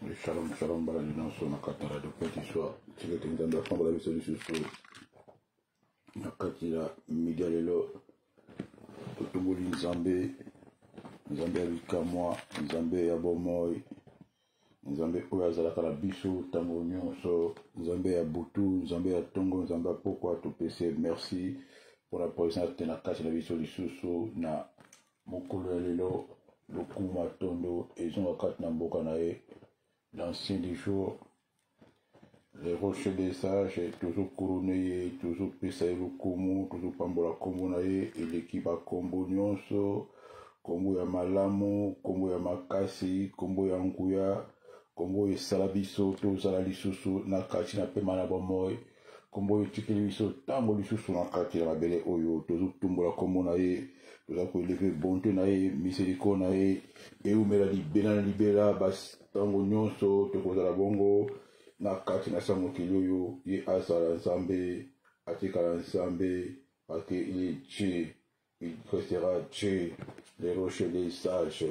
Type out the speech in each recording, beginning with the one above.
Shalom, shalom, baladina so nakatara de petit soir. Tige tenganda fambala biso lisusu. Nakatira midi lelo. Totumboli Nzambe. Nzambe abika mwa. Nzambe ya bomoi. Nzambe oyo azalaka na biso tango nyonso. Nzambe ya butu. Nzambe ya tongo. Nzambe ya pokwa topese merci pour la présence de nakati na biso lisusu na mokolo ya lelo. Lokuma tondo ezonga kati na mboka na ye. L'ancien des jours, les rochers des sages, toujours couronné, toujours pesé le komo, toujours pambola komo na ye, et l'équipe a kombo nyonso, kombo ya malamu, kombo ya makasi, kombo ya nguya, kombo ya salabiso, tozala lisusu na kati na pema na bomoi, kombo ya tikeli biso tango lisusu na kati na mabele oyo, toujours tumbola komo na ye, toza ko élever bonté na ye, miséricorde na ye, et umela libela na libela bas tango nyonso tokozala bongo na kati na sango kiloyo ye azala Nzambe atikala Nzambe parce qu'il est Dieu, il restera Dieu, les rochers des sages,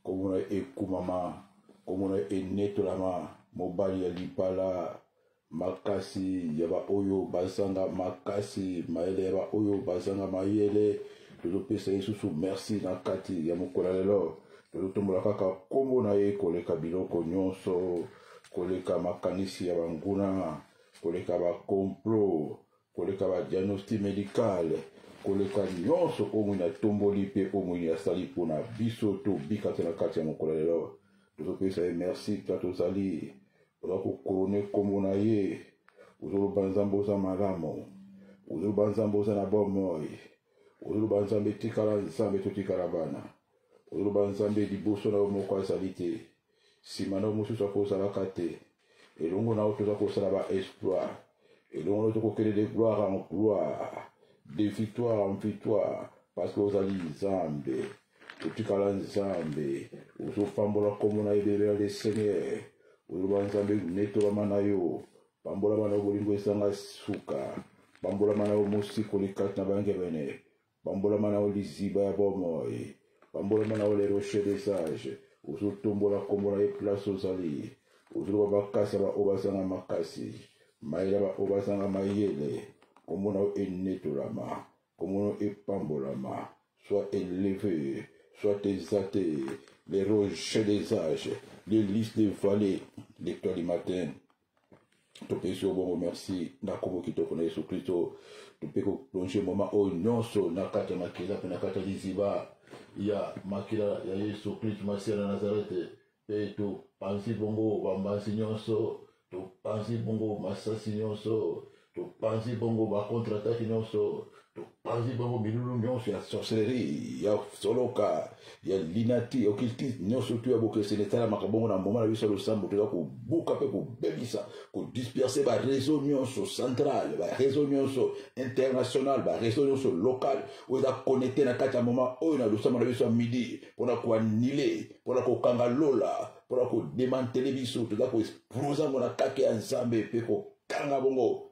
komona ekumama, komona enetolama, mobali ya lipala, makasi yaba oyo bazanga makasi, maele yaba oyo bazanga mayele, tozopesa Yesusu merci na kati ya mokolo lelo. Tozotombola kaka kombo na ye koleka biloko nyonso, koleka makanisi ya banguna, koleka ba complot, koleka ba diagnostic médical, koleka nyonso omwe na tomboli pe omwe ya sali pona biso to bikate na kati ya mokolo lelo. Tozopesa ye merci ka tozali, ozako korone kombo na ye, ozoloba Nzambe oza malamu, ozoloba Nzambe oza na bomoi, ozoloba Nzambe tikala Nzambe totikala bana. Oloba Nzambe liboso na moko azali te, sima na mosusu akozalaka te, elongo na oyo toza kosala ba exploit, elongo na tokokende de gloire en gloire, de victoire en victoire, parce que ozali Nzambe, totikala Nzambe, ozopambola kombo na ebele ya Seigneur, oloba Nzambe netolama na yo, pambolama na yo bolingo ezanga suka, pambolama na yo mosiko likati na bange bene, pambolama na yo liziba ya bomoi, pambola mana les rochers des sages, ozo tombola kombola e place ozali, ozo bakasa ba obasanga makasi, maila ba obasanga mayele, komona e netolama, komona e pambolama, soit élevé, soit exalté, les rochers des âges, les listes des vallées, l'étoile du matin. Topesi bon merci na kobo kitoko na Yesu Kristo, topeko plonger moment o nyonso na kata makila pe na kata liziba ya makila ya Yesu Kristo Masia na Nazareth, pe to pansi bongo bambansi nyonso, to pansi bongo masasi nyonso, to pansi bongo ba contre-attaque nyonso, to pansi bongo bilulu nyonso ya sorcellerie, ya soloka, ya linati, occultisme nyonso tu ya boke senetala makabongo na moment na biso lo sambo to ko buka pe ko bebisa, ko disperser ba réseau nyonso central, ba réseau nyonso international, ba réseau nyonso local, ou da connecter na kati ya moment oyo na lo sambo na biso midi, pona ko annihiler, pona ko kanga lola, pona ko démanteler biso, to da ko exploser na kake ya Nzambe pe ko kanga bongo.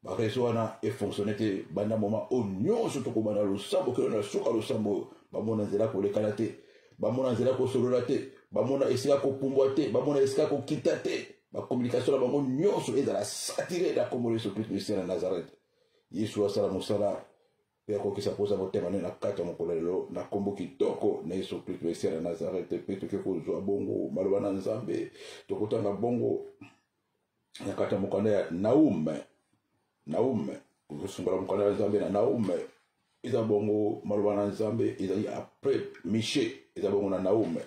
Ba réseau wana e fonctionner te banda moment o nyonso to ko bana lo sambo ke na suka lo sambo, ba mona nzela ko lekala te, ba mona nzela ko solola te, ba mona esika ko pumbwa te, ba mona esika ko kita te, ba communication na bango nyonso ezala saturé da kombo Yesu Kristo na Nazareth. Yesu asala mosala pe ko kisa posa motema na kati ya mokolo lelo na kombo kitoko na Yesu Kristo na Nazareth, pe to ke ko zwa bongo maloba na Nzambe to kotanga bongo na kati ya mokanda ya Naume, usungola mokanda ya Nzambe na Naume, iza bongo maloba na Nzambe ezali après Miché, iza bongo na Naume,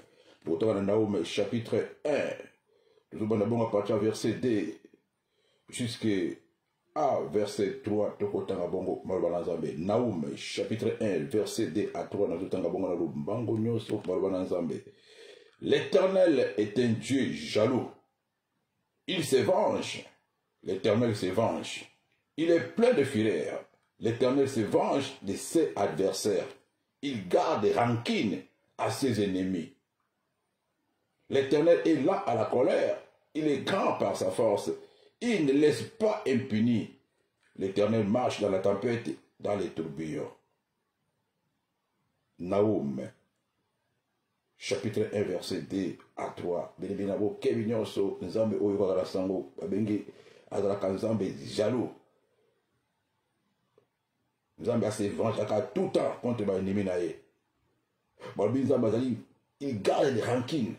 tokotanga na Naume chapitre 1, tozobanda bongo à partir verset 2 jusqu'à verset 3, tokotanga bongo maloba na Nzambe. Naume chapitre 1 verset 2 à 3, tokotanga bongo na lombango nyonso maloba na Nzambe. L'Éternel est un Dieu jaloux, il se venge, l'Éternel se venge. Il est plein de fureur. L'Éternel se venge de ses adversaires. Il garde rancune à ses ennemis. L'Éternel est là à la colère. Il est grand par sa force. Il ne laisse pas impuni. L'Éternel marche dans la tempête, dans les tourbillons. Naoum, chapitre 1 verset 2 à 3 belebina bo kebi nyonso nzambe oyo kaka sango babengi azalaka nzambe jaloux nzambe a se vengeaka tout temps contre baennemi na ye balobi nzambe azali il garde des rancines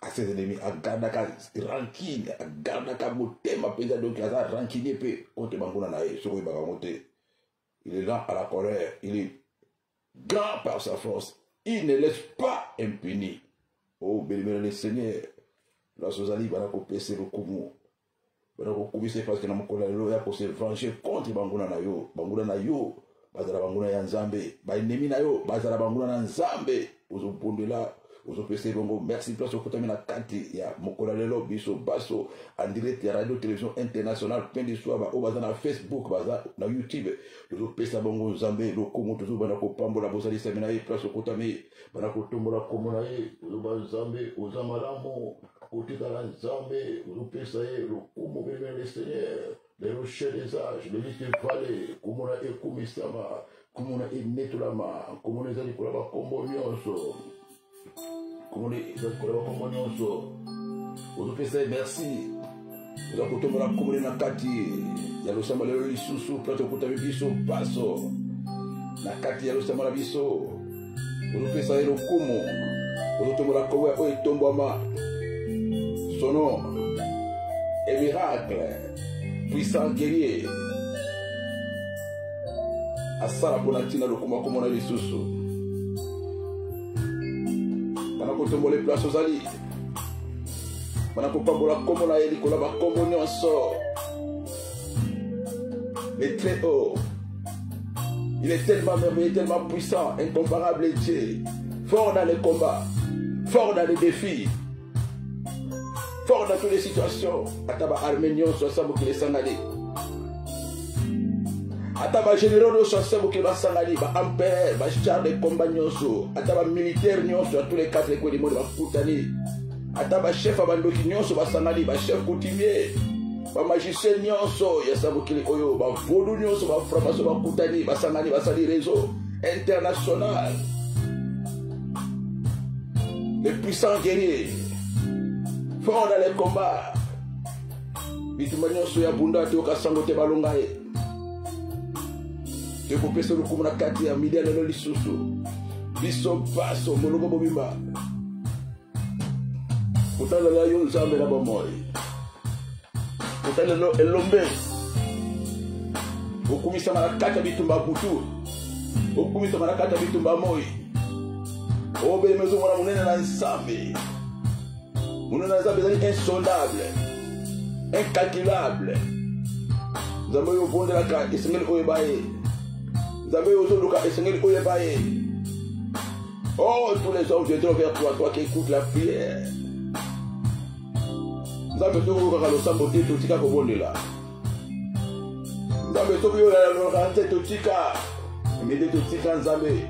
à ses ennemis agardaka rancune agardaka motema mpenza donc aza rancunier mpe contre banguna na ye soki oyebaka ngo te il est lent à la colère il est grand par sa force il ne laisse pas impuni. Oh, béni le Seigneur. Lorsque vous allez pécer le kumu. C'est parce que nous avons se venger contre Banguna Nayo. Banguna Nayo. Bazara Banguna Yanzambe. Bainemi Nayo. Bazara Banguna Nanzambe. Vous avez là. Vous avez bongo. Merci place au côté de la Kati. Il y a Mokola Lelo, Biso, Basso, en direct, radio, télévision internationale, plein de soirs, au bazar Facebook, bazar, na YouTube. Vous avez pesa bongo Zambé, le Komo, toujours banako Pambo, la Bosali Seminaï, place au côté de banako Tombo, la Komonaï, vous avez Zambé, aux Amalamo, côté de la Zambé, vous avez pesa le Komo, le Seigneur, les rochers des âges, les listes de vallées, Komona et Komisama, Komona et Netulama, Komona et Zalikolaba, Kombo Nyonso. Comment les vous faites merci. Vous avez coupé la commune Nakati. Il y a le Samalero Lisusu, plateau Koutabi Biso, Paso. Nakati, il y a le Samala Biso. Vous faites ça et le Kumo. Vous avez la Kowe Oe Tombama. Son nom est miracle. Puissant guerrier. Asara Bonatina, le Kuma Komona Lisusu. Banako tombole place aux alliés. Banako pambola comme on a éli kolaba comme on en sort. Mais très haut. Il est tellement merveilleux, tellement puissant, incomparable et Dieu. Fort dans les combats, fort dans les défis, fort dans toutes les situations. Ataba Arménion soit ça qui les sangali. Ataba généraux de soit ça qui va sangali. Ba empereur, ba char de combat nyonso. Ataba militaire nyonso à tous les quatre coins du monde va koutani. Ataba chef abandoki nyonso ba sangali, ba chef coutumier. Ba magicien nyonso ya sabu kili oyo ba voodoo nyonso ba framaso ba koutani ba sangali ba sali réseau international. Les puissants guerriers font dans les combats. Bituma nyonso ya bunda te okasango te balongaye. Te kopesa le kumuna kati ya midia lelo lisusu. Biso paso molongo bobimba. Kutala la yo nzambe na bomoi. Kutala lo elombe. Okumisa marakata bitumba butu. Okumisa marakata bitumba moi. Obe mezo mwana munene na nzambe. Munene na nzambe zali insondable. Incalculable. Nzambe yo bonde la ka esengeli oyebaye. Nzambe yo zoluka esengeli oyebaye. Oh, tous les hommes viendront vers toi, toi qui écoutes la prière. Nzambe to ko ka lo sambo te to tika ko bonde la. Nzambe to yo la lo rante to tika. Mede to tika nzambe.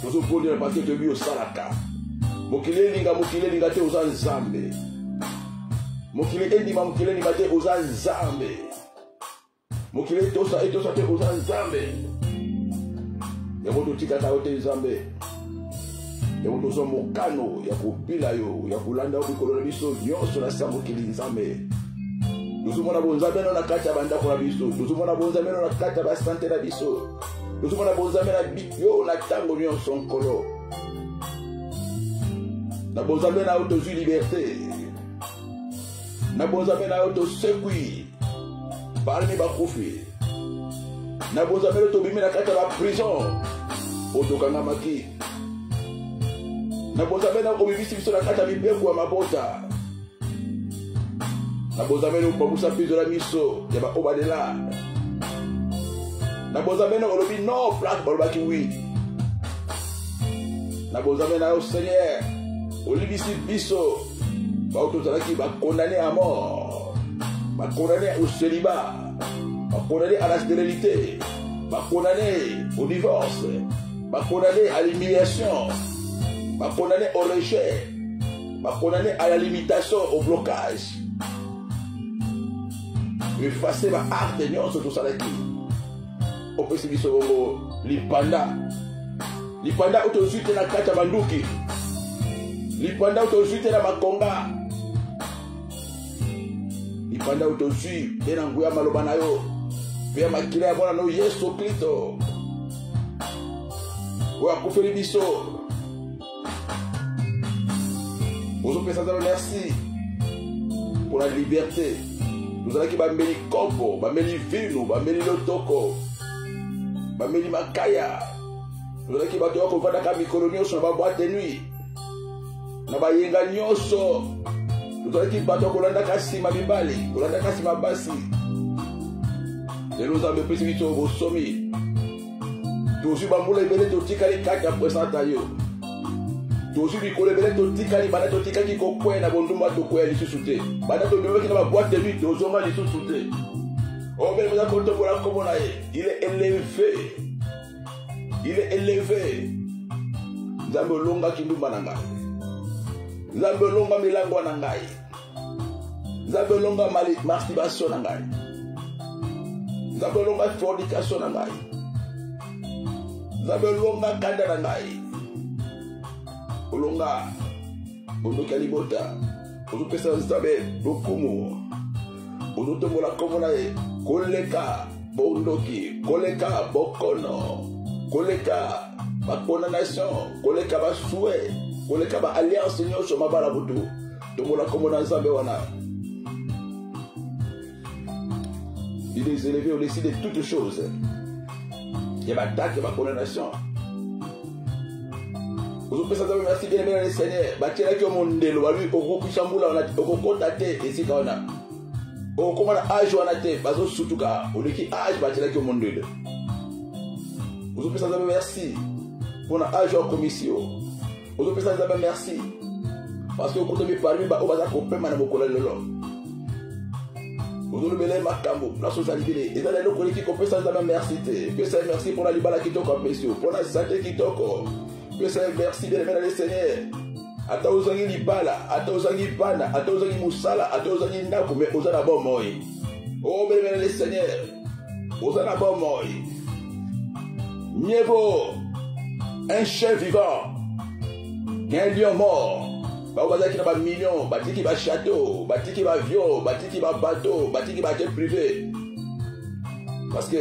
Tozo bonde la parce que to bi o salaka. Mokile linga te oza nzambe. Mokile endima mokile linga te oza nzambe. Mokile tosa te oza nzambe. Yabo to tika ta ote nzambe. Yabo to so mokano ya kopila yo ya kulanda obikolo biso nyonso na sambo kili nzambe. Tozomona bonzambe na kata banda kwa biso. Tozomona bonzambe na kata ba santé na biso. Tozomona bonzambe na bityo na tango nyonso nkolo. Na bonzambe na auto liberté. Na bonzambe na auto sekui. Parmi bakufi. Na bonzambe to bimi na kata la prison. Otokanga maki. Na bonzambe na obibisi biso na kata bibeku wa mabota. Na bonzambe no babusa pizo la miso ya ba obadela. Na bonzambe no olobi no black balbaki oui. Na bonzambe na au Seigneur olibisi biso ba autozalaki ba condamné à mort, ba condamné au célibat, ba condamné à la stérilité, ba condamné au divorce, ba condamné à l'humiliation, ba condamné au rejet, ba condamné à la limitation, au blocage. Effacer ba arte nyonso to salaki. Opesi biso bongo lipanda. Lipanda autozuite na kata banduki. Lipanda utozwi te na makonga. Lipanda utozwi te na nguya maloba na yo. Pe ya makila ya mwana no Yesu Kristo. Oyo akufeli biso. Ozopesa nzambe merci pour la liberté. Nous allons qui bambeli kopo, bambeli vino, bambeli lotoko, bambeli makaya. Nous allons qui bato ko vanda ka mikolo nyonso na ba boîte de nuit. Na ba yenga nyonso. Nous allons qui bato ko landa ka sima mibali, ko landa ka sima basi. Lelo nzambe pesi biso bosomi. Tozu bambula ibele totikali kati ya presenta yo. Tozu bikolo ibele totikali bana totikaki kokwena bondumba tokwea lisusu te. Bana tobimaki na ba boîte de nuit tozonga lisusu te. Obele moza kotombola kombo na ye. Il est élevé. Il est élevé. Nzambe olonga kindumba na ngai. Nzambe olonga milango na ngai. Nzambe olonga masturbation na ngai. Nzambe olonga fornication na ngai. Nzambe olonga kanda na ngai. Olonga bondoki ya libota. Ozopesa nzambe lokumu. Ozotombola kombo na ye. Koleka bondoki. Koleka bokono. Koleka ba condamnation. Koleka ba souhait. Koleka ba alliance nyonso mabala butu. Tombola kombo na nzambe wana. Il est élevé au-dessus de toutes choses. Il y a ma attaque et ma condamnation. Vous pouvez savoir merci bien aimé le Seigneur. Batira qui au monde de l'eau, lui, au Kuchambula, au Kokotate, et si on a. Au comment âge on a été, baso sutuka, au qui âge batira qui au monde de l'eau. Vous pouvez savoir merci pour l'âge en commission. Vous pouvez savoir merci parce que vous pouvez parler, au bazar qu'on peut m'en coller le long. Vous avez belé makambo, la socialité. Et dans les locaux qui comprennent ça, merci. Que c'est merci pour la libala qui toko apprécié, pour la santé qui toko. Que c'est merci bien aimé le Seigneur. Ata ozangi libala, ata ozangi bana, ata ozangi musala, ata ozangi ndako, mais ozana bon moi. Oh bien aimé le Seigneur, ozana bon moi. Mieux vaut un chien vivant qu'un lion mort. Baobaza qui n'a pas millions, bâti qui va château, bâti qui va avion, bâti qui va bateau, bâti qui va jet privé. Parce que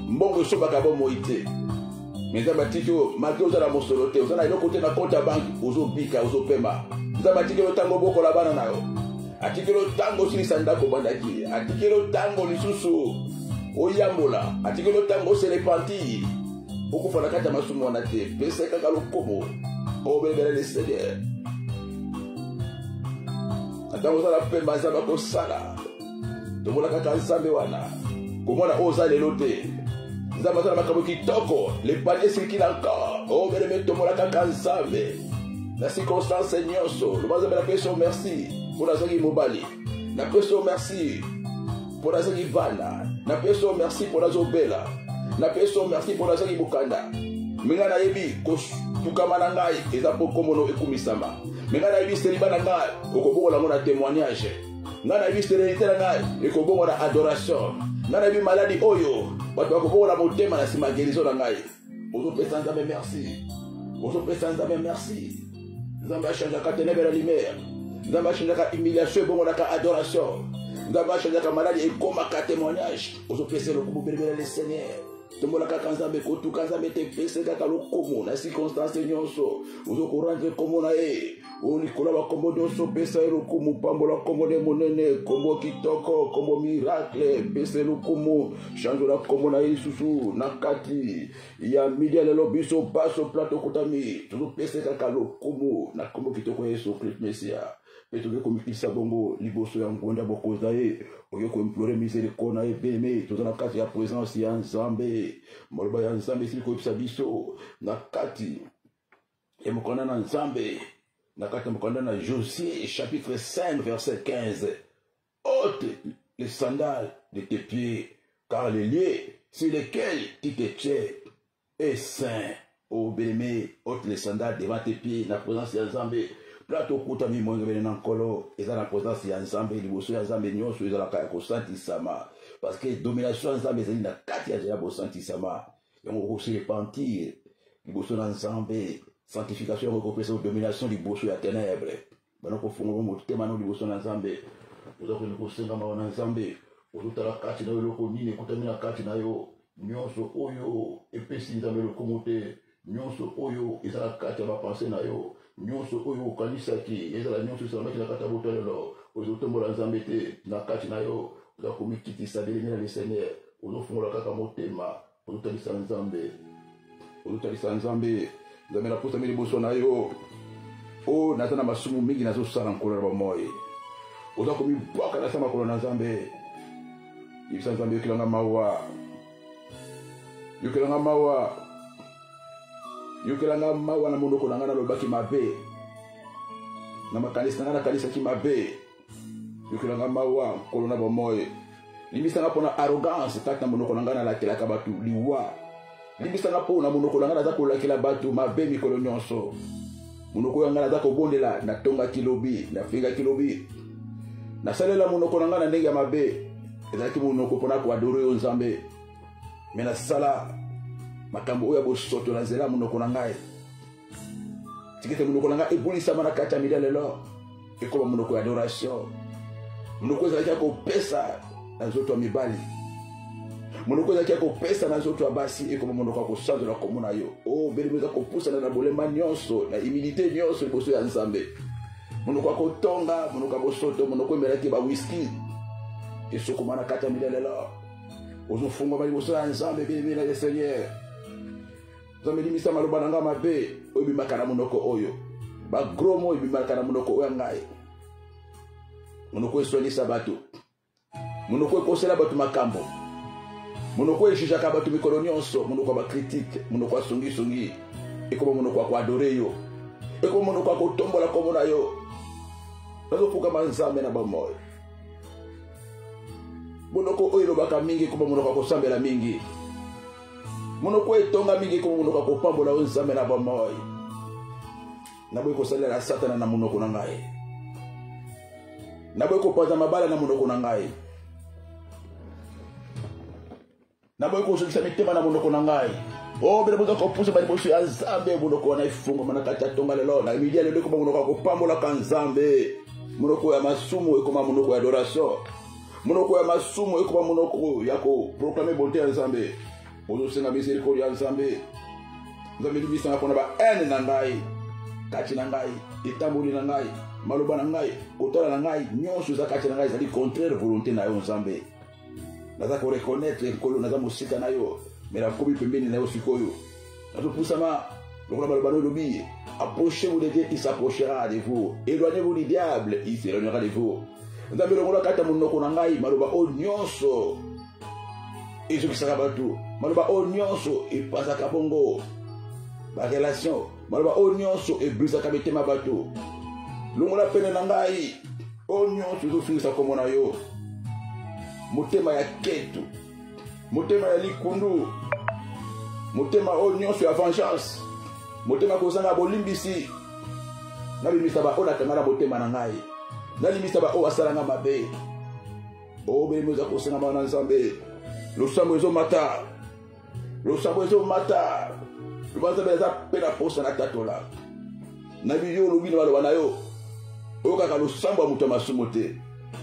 mbongo so bakabo moité. Mais ça bâti que malgré aux ala mosoloté, aux ala côté na compte à banque, aux obika, aux opema. Ça bâti que le tango boko la banana yo. Ati que le tango sili sanda ko bandaki, ati que le tango lisusu oyambola, ati que le tango c'est les pantilles. Beaucoup font la carte à masumo na te, pese kakalo kobo. Oh bébé le Seigneur. Attends, vous allez faire ma zaba ko sala. To mola kaka nzambe wana. Komona oza le lote. Nzambe za makabo kitoko, les paniers circulent encore. Oh bébé to mola kaka nzambe. La circonstance nyonso, le bazaba la question merci pour la zagi mobali. La question merci pour la zagi vana. La question merci pour la zobela. La question merci pour la zagi bukanda. Mingana yebi tukama na ngai eza pokomono ekumisama. Mingana yebi seriba na ngai okobongo la mona témoignage. Ngana yebi sterilité na ngai ekobongo na adoration. Ngana yebi maladie oyo bato bakobongo na motema na sima guérison na ngai. Ozopesa nzambe merci. Ozopesa nzambe merci. Nzambe achanja ka ténèbre la lumière. Nzambe achanja ka humiliation bongo na ka adoration. Nzambe achanja ka maladie ekoma ka témoignage. Ozopesa le kububelebela le Seigneur. Tombola kaka nzambe kotuka nzambe te pese kaka lokomo na circonstance nyonso ozokorendre komo na ye olikola bakombo nyonso pesa ye lokumu pambola kombo ne monene kombo kitoko kombo miracle pese lokumu changeola kombo na ye lisusu na kati ya midi ya lelo biso baso plateau kotami tozopesa kaka lokumu na kombo kitoko Yesu Christ Mesia. Et tu veux comme ça bongo liboso ya ngonda bokoza ye oyo ko implorer miséricorde na ebeme tozana kati ya présence ya nzambe moloba ya nzambe sili ko biso na kati et mokona na nzambe na kati mokona na Josué chapitre 5 verset 15 ôte les sandales de tes pieds car les lieux sur lesquels tu te tiens est saint. Oh bien-aimé, ôte les sandales devant tes pieds na présence ya nzambe. Plateau kutami mwenge bene nankolo eza na présence ya nzambe liboso ya nzambe nyonso eza la kaya kosantisama parce que domination ya nzambe ezali na kati ya bosantisama yango kosi repentir liboso na nzambe sanctification recompense domination liboso ya ténèbre bana ko fungo motema no liboso na Nzambe oza ko kosenga ma na Nzambe ozotala kati na yo loko nini kutamina kati na yo nyonso oyo epesi Nzambe lokomo te nyonso oyo ezala kati ya bapense na yo nyonso oyo okanisaki ezala nyonso esalamaki na kati ya botolelo ozotombola Nzambe te na kati na yo oza komikitisa belenge na le Seigneur ozofungola kaka motema ozotalisa Nzambe Nzambe na posa mi liboso na yo o naza na masumu mingi nazosala nkolo na bamoye oza komibwaka na sa makolo na Nzambe yebisa Nzambe yokelanga mawa na monoko na nga nalobaki mabe na makanisi na nga nakanisaki mabe yokelanga mawa nkolo na bamoye limbisanga mpona arrogance kati na monoko na nga nalakelaka bato liwa limbisanga mpona monoko na nga naza kolakela bato mabe mikolo nyonso monoko oyo nga naza kobondela natongaki lobi nafingaki lobi nasalela monoko na nga na ndenge ya mabe ezalaki monoko mpona koadore oyo Nzambe me nasala makambo oyo ya bosoto na nzela monoko na ngai tikete monoko na ngai ebolisama na kati ya milia lelo ekoma monoko ya adoration monoko ezalaki ya kopesa na nzoto ya mibali monoko ezalaki ya kopesa na nzoto ya basi ekoma monoko ya kosanzola kombo na yo o belemo eza kopusana na bolemba nyonso na humilité nyonso liboso ya Nzambe monoko ya kotonga monoko ya bosoto monoko emelaki bawiski esokoma na kati ya milia lelo ozofungwa baliboso ya Nzambe belemo na le Seigneur Nzambe limisa maloba na nga mabe oyo ebimaka na monoko oyo bagromo oyo ebimaka na monoko oyo ngai monoko eswanisa bato monoko ekosela bato makambo monoko ejijaka bato mikolo nyonso monoko ya bakritike monoko ya songisongi ekoma monoko ya koadore yo ekoma monoko ya kotombola kombo na yo nazofukama Nzambe na bamoyo monoko oyo elobaka mingi ekoma monoko ya kosambela mingi monoko etonga mingi ekoma monoko ya kopambola oyo Nzambe na bamoyo naboyi kosalela Satana na monoko na ngai naboyi kopanza mabala na monoko na ngai naboyi kosokisa mitema na monoko na ngai o bele boza kopusa baliboso ya Nzambe monoko wana efungwa na kati ya tonga lelo na midia lelo ekoma monoko ya kopambola ka Nzambe monoko ya masumu ekoma monoko ya adoration monoko ya masumu ekoma monoko ya koproclamer bonté ya Nzambe ozosenga miséricorde ya Nzambe Nzambe limisanga mpona baene na ngai kati na ngai etamboli na ngai maloba na ngai kotala na ngai nyonso eza kati na ngai ezali contraire volonté na yo Nzambe naza koreconnaître nkolo naza mosika na yo me nakomi pembeni na yo sikoyo nazopusama lokola maloba no elobi approchez-vous de Dieu, il s'approchera de vous. Éloignez-vous du diable, il s'éloignera de vous. Nzambe longola kata monoko na ngai maloba o nyonso ezokisaka bato maloba o nyonso epasaka bongo barelation maloba o nyonso ebrisaka mitema bato longola pene na ngai o nyonso ezofingisa kombo na yo motema ya ketu motema ya likundu motema o nyonso ya vengeance motema kozanga bolimbisi nabimisa baoyo nakanga na motema na ngai nalimisa baoyo asalanga mabe o belemo eza kosengama na Nzambe losambo ezomata Nzambe eza mpe na posa na tatola na biyo olobi na baloba na yo oyo kaka losambo ya moto ya masumu te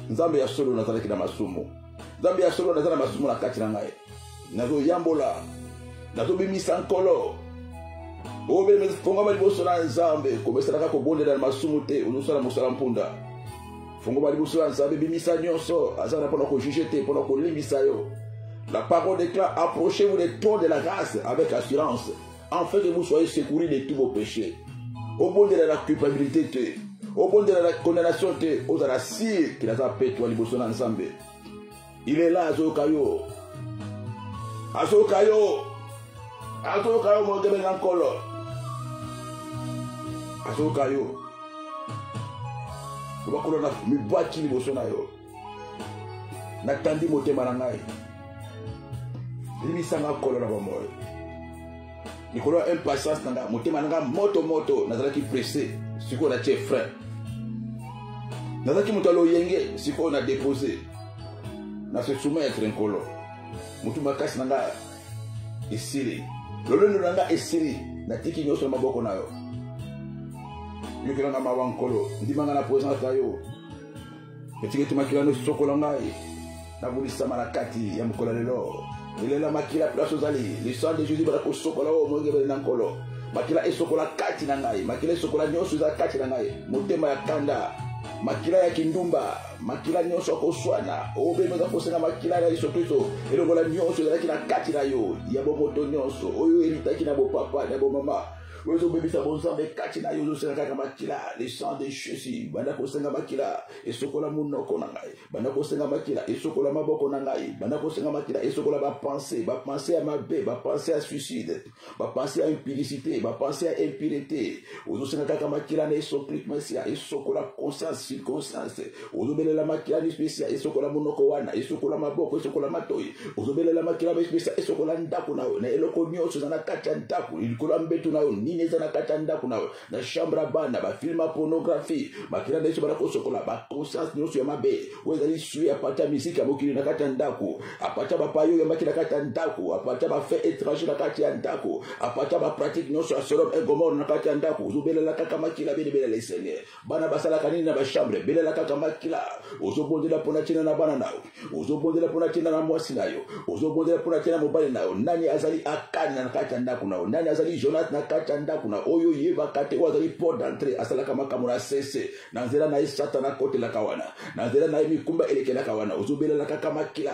Nzambe ya solo nazalaki na masumu Nzambe ya solo naza na masumu na kati na ngai nazoyambola nazobimisa nkolo o belemo fongama liboso na Nzambe komesalaka kobondela na masumu te ozosala mosala mpunda fongoma liboso ya Nzambe bimisa nyonso azala mpona kojuge te mpona kolimbisa yo. La parole déclare, approchez-vous des trônes de la grâce avec assurance, afin que vous soyez secourus de tous vos péchés. Au bon de la culpabilité, au bon de la condamnation, aux la cire qui les a payé, toi, les ensemble. Il est là, Azokayo. Azokayo, mon début encore. Azokayo. Je vais me battre les Bolsonaro. Natandi motema na ngai. Limisanga kolo na bamoyo. Nikolo impatience nanga motema nanga moto nazalaki pressé siko na chef frère. Nazalaki mutalo yenge siko na déposer. Na se soumettre nkolo. Mutu makasi nanga esiri. Lolendo nanga esiri na tiki nyoso na maboko nayo. yo kelanga mawankolo ndimanga na présence yo etike tumakila no sokola ngai na bulisama na kati ya mkola lelo ilela makila place ozali le sang de Jésus bala ko sokola o mongebele na nkolo makila esokola kati na ngai makila esokola nyonso za kati na ngai motema ya kanda makila ya kindumba makila nyonso akoswana obemeza kosenga makila ya Yesu Kristo elongola nyonso ezalaki na kati na yo ya bomoto nyonso oyo eritaki na bopapa na bomama ozo bebisa bonzambe kati na yo ozosenga kaka makila le sang de Jésus banda kosenga makila esokola munoko na ngai banda kosenga makila esokola maboko na ngai banda kosenga makila esokola ba pensée à mabe ba pensée à suicide ba pensée à impudicité ba pensée à impureté ozosenga kaka makila na esokrit mesia esokola conscience circonstance ozobelela makila ni spécial esokola munoko wana esokola maboko esokola matoi ozobelela makila ba spécial esokola ndako na yo na eloko nyonso na kati ya ndako ilikola mbetu na yo neza na katanda kuna na chambre bana ba film pornographie makila ndeso bana kosokola ba conscience nyonso ya mabe wezali suya apata musique amokili na katanda ku apata ba payo ya makila katanda ku apata ba fait étranger na katanda ku apata ba pratique nyonso ya Sodome et Gomorrhe na katanda ku zubelela kaka makila bele le Seigneur bana basala kanini na ba chambre belela kaka makila ozobondela pona tina na bana nao ozobondela pona tina na mwasi nayo ozobondela pona tina mobali nayo nani azali akana na katanda ku nao nani azali Jonathan na katanda kuna oyo yeba kate wazali port d'entrée asala kama kamura sese na nzela na satana kote la kawana na nzela na mikumba elekela kawana uzubelela kaka makila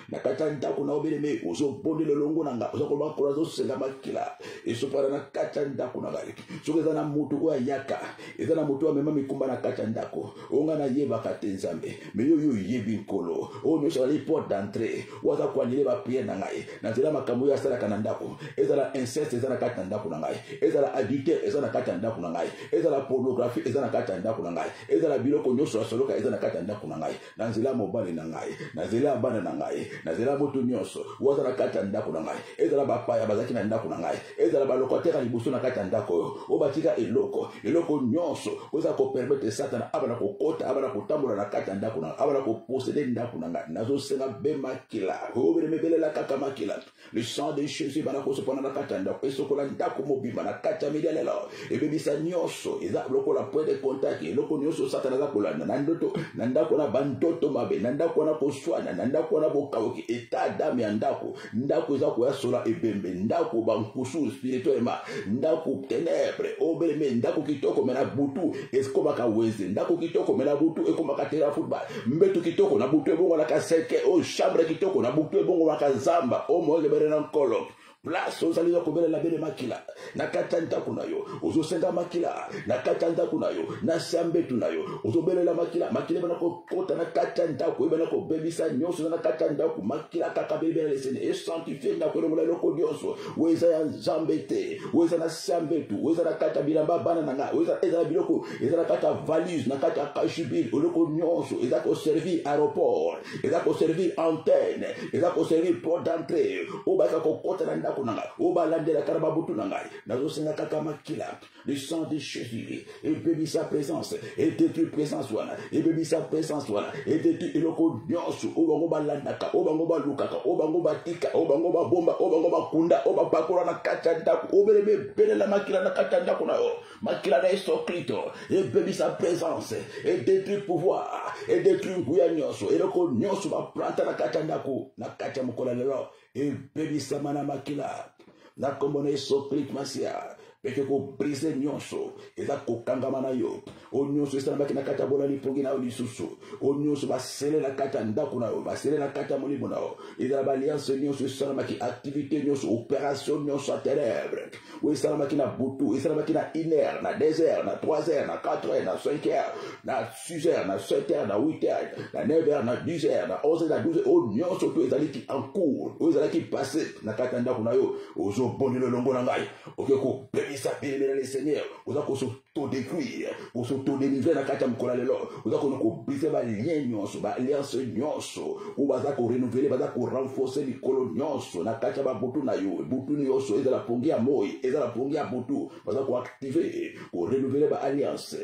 na katanda kuna obeleme uzobondela longo nanga uzakoba kola zo senga makila esopara na katanda kuna bali sokeza na mutu wa yaka eza na mutu wa mema mikumba na katanda ko onga na yeba kate nzambe meyo yo yebi nkolo o nyo sala port d'entrée waza kwanyele ba prière na ngai na nzela makamu ya sala kananda ko eza la inceste eza na katanda kuna ngai eza la adultère eza na katanda kuna ngai eza la pornographie eza na katanda kuna ngai eza la biloko nyonso soloka eza na katanda kuna ngai na nzela mobali na ngai na nzela bana na ngai na nzela moto nyonso waza na katanda kuna ngai eza la bapaya bazaki na ndako na ngai eza la balokotera libuso na katanda ko obatika eloko nyonso oza ko permettre satana abana ko kota abana ko tambola na katanda kuna abana ko posséder ndako na ngai nazo senga bema kila obele mebelela kaka makila le sang de Jésus bana ko sopona na katanda ko esokola ndako mobimba na kata milialelo ebebisa nyonso eza lokola point de contact eloko nyonso satana za kolanda na ndoto na ndako na bandoto mabe na ndako na koswana na ndako na bokaoki eta dame ya ndako eza ko ya sola ebembe ndako bankusu spirituellement ndako ténèbres obeleme ndako kitoko mena butu eskoba ka weze ndako kitoko mena butu ekoma ka terrain football mbetu kitoko na butu ebongo na ka seke o chambre kitoko na butu ebongo na ka zamba o mo lebere na nkolo place ozaliza kobelela bele makila na katanda kunayo ozosenga makila na katanda kunayo na sambe tunayo ozobelela makila bana ko kota na katanda ko bana ko bebisa nyonso na katanda ku makila kaka bebe le sene et sanctifier na ko lomola loko nyonso weza ya zambete weza na sambe tu weza na kata bilamba bana na weza eza biloko eza na kata valise na kata kashibil loko nyonso eza ko servir aéroport eza ko servir antenne eza ko servir port d'entrée o baka ko kota na kunanga obalandela karababutu nangai nazosenga kaka makila le sang de Jésus et béni sa présence et détruit présence wana et béni sa présence wana et détruit eloko nyonso obango balandaka obango balukaka obango batika obango babomba obango bakunda obapakola na katanda obelebe belela makila na katanda kuna makila na Jésus-Christ et béni sa présence et détruit pouvoir et détruit buya nyonso eloko nyonso ba planta na katanda ko na katia mukola lelo et béni sa mana makila na kombone Jésus-Christ masia peke ko brise nyonso eza ko kangama na yo o nyonso esa na bakina kata bola lipongi na lisusu o nyonso basele na kata ndako na yo basele na kata molimo na yo eza ba alliance nyonso esa na maki activité nyonso opération nyonso ténèbres o esa na makina butu esa na makina 1 heure na 2 heures na 3 heures na 4 heures na 5 heures na 6 heures na 7 heures na 8 heures na 9 heures na 10 heures na 11 heures na 12 heures o nyonso to eza liki en cours o eza liki passé na kata ndako na yo ozo bondelo longo na ngai okeko ça bénir le Seigneur oza ko s'auto-détruire ou s'auto-délivrer na kata mkola lelo oza ko briser ba lien nyonso ba alliance nyonso ou baza ko renouveler baza ko renforcer likolo nyonso na kata ba butu na yo butu nyonso eza la pongi ya moi eza la pongi ya butu baza ko activer ko renouveler ba alliance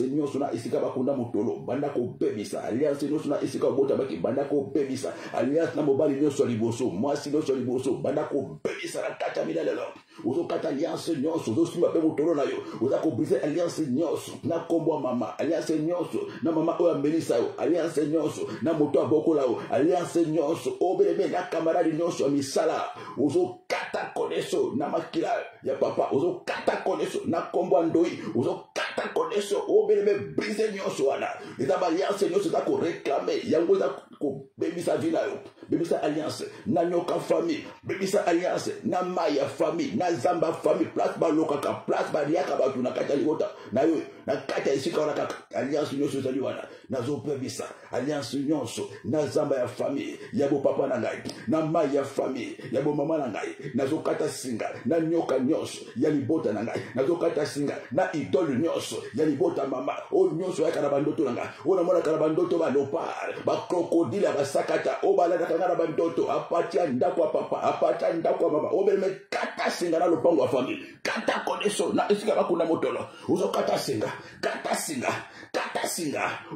nyonso na isika ba kunda motolo banda ko bebisa alliance nyonso na isika bota baki banda ko bebisa alliance na mobali nyonso liboso mwasi nyonso liboso banda ko bebisa na kata midalelo ozokata alliance nyonso ozosimba pe motolo na yo ozako brise alliance nyonso na kombo mama alliance nyonso na mama oyo amelisa yo alliance nyonso na moto abokola yo alliance nyonso obelebe na camarade nyonso ya misala ozokata koneso na makila ya papa ozokata koneso na kombo ndoi ozokata koneso obelebe brise nyonso wana eza ba alliance nyonso za ko réclamer yango za ko bebisa vina yo bebisa alliance na nyoka famille bebisa alliance na maya famille na zamba famille place ba lokaka place ba liaka ba tuna kata liota na yo na kata isika wana kaka alliance nyonso zali wana nazo bebisa alliance nyonso na zamba ya famille ya bo papa na ngai na maya famille ya bo mama na ngai nazo kata singa na nyoka nyonso ya libota na ngai nazo kata singa na idole nyonso ya libota mama o nyonso ya kana bandoto na ngai ona mona kana bandoto ba lopar ba krokodile ba sakata o balada kana bandoto apatia ndako papa apatia ndako mama o belme kata singa na lopango wa famille kata koneso na isika bakuna motolo uzo kata singa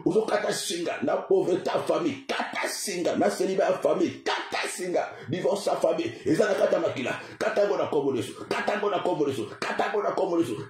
uzo kata singa na pauvreté famille kata singa na célibat famille kata singa divorce famille ezana kata makila kata ngona komoleso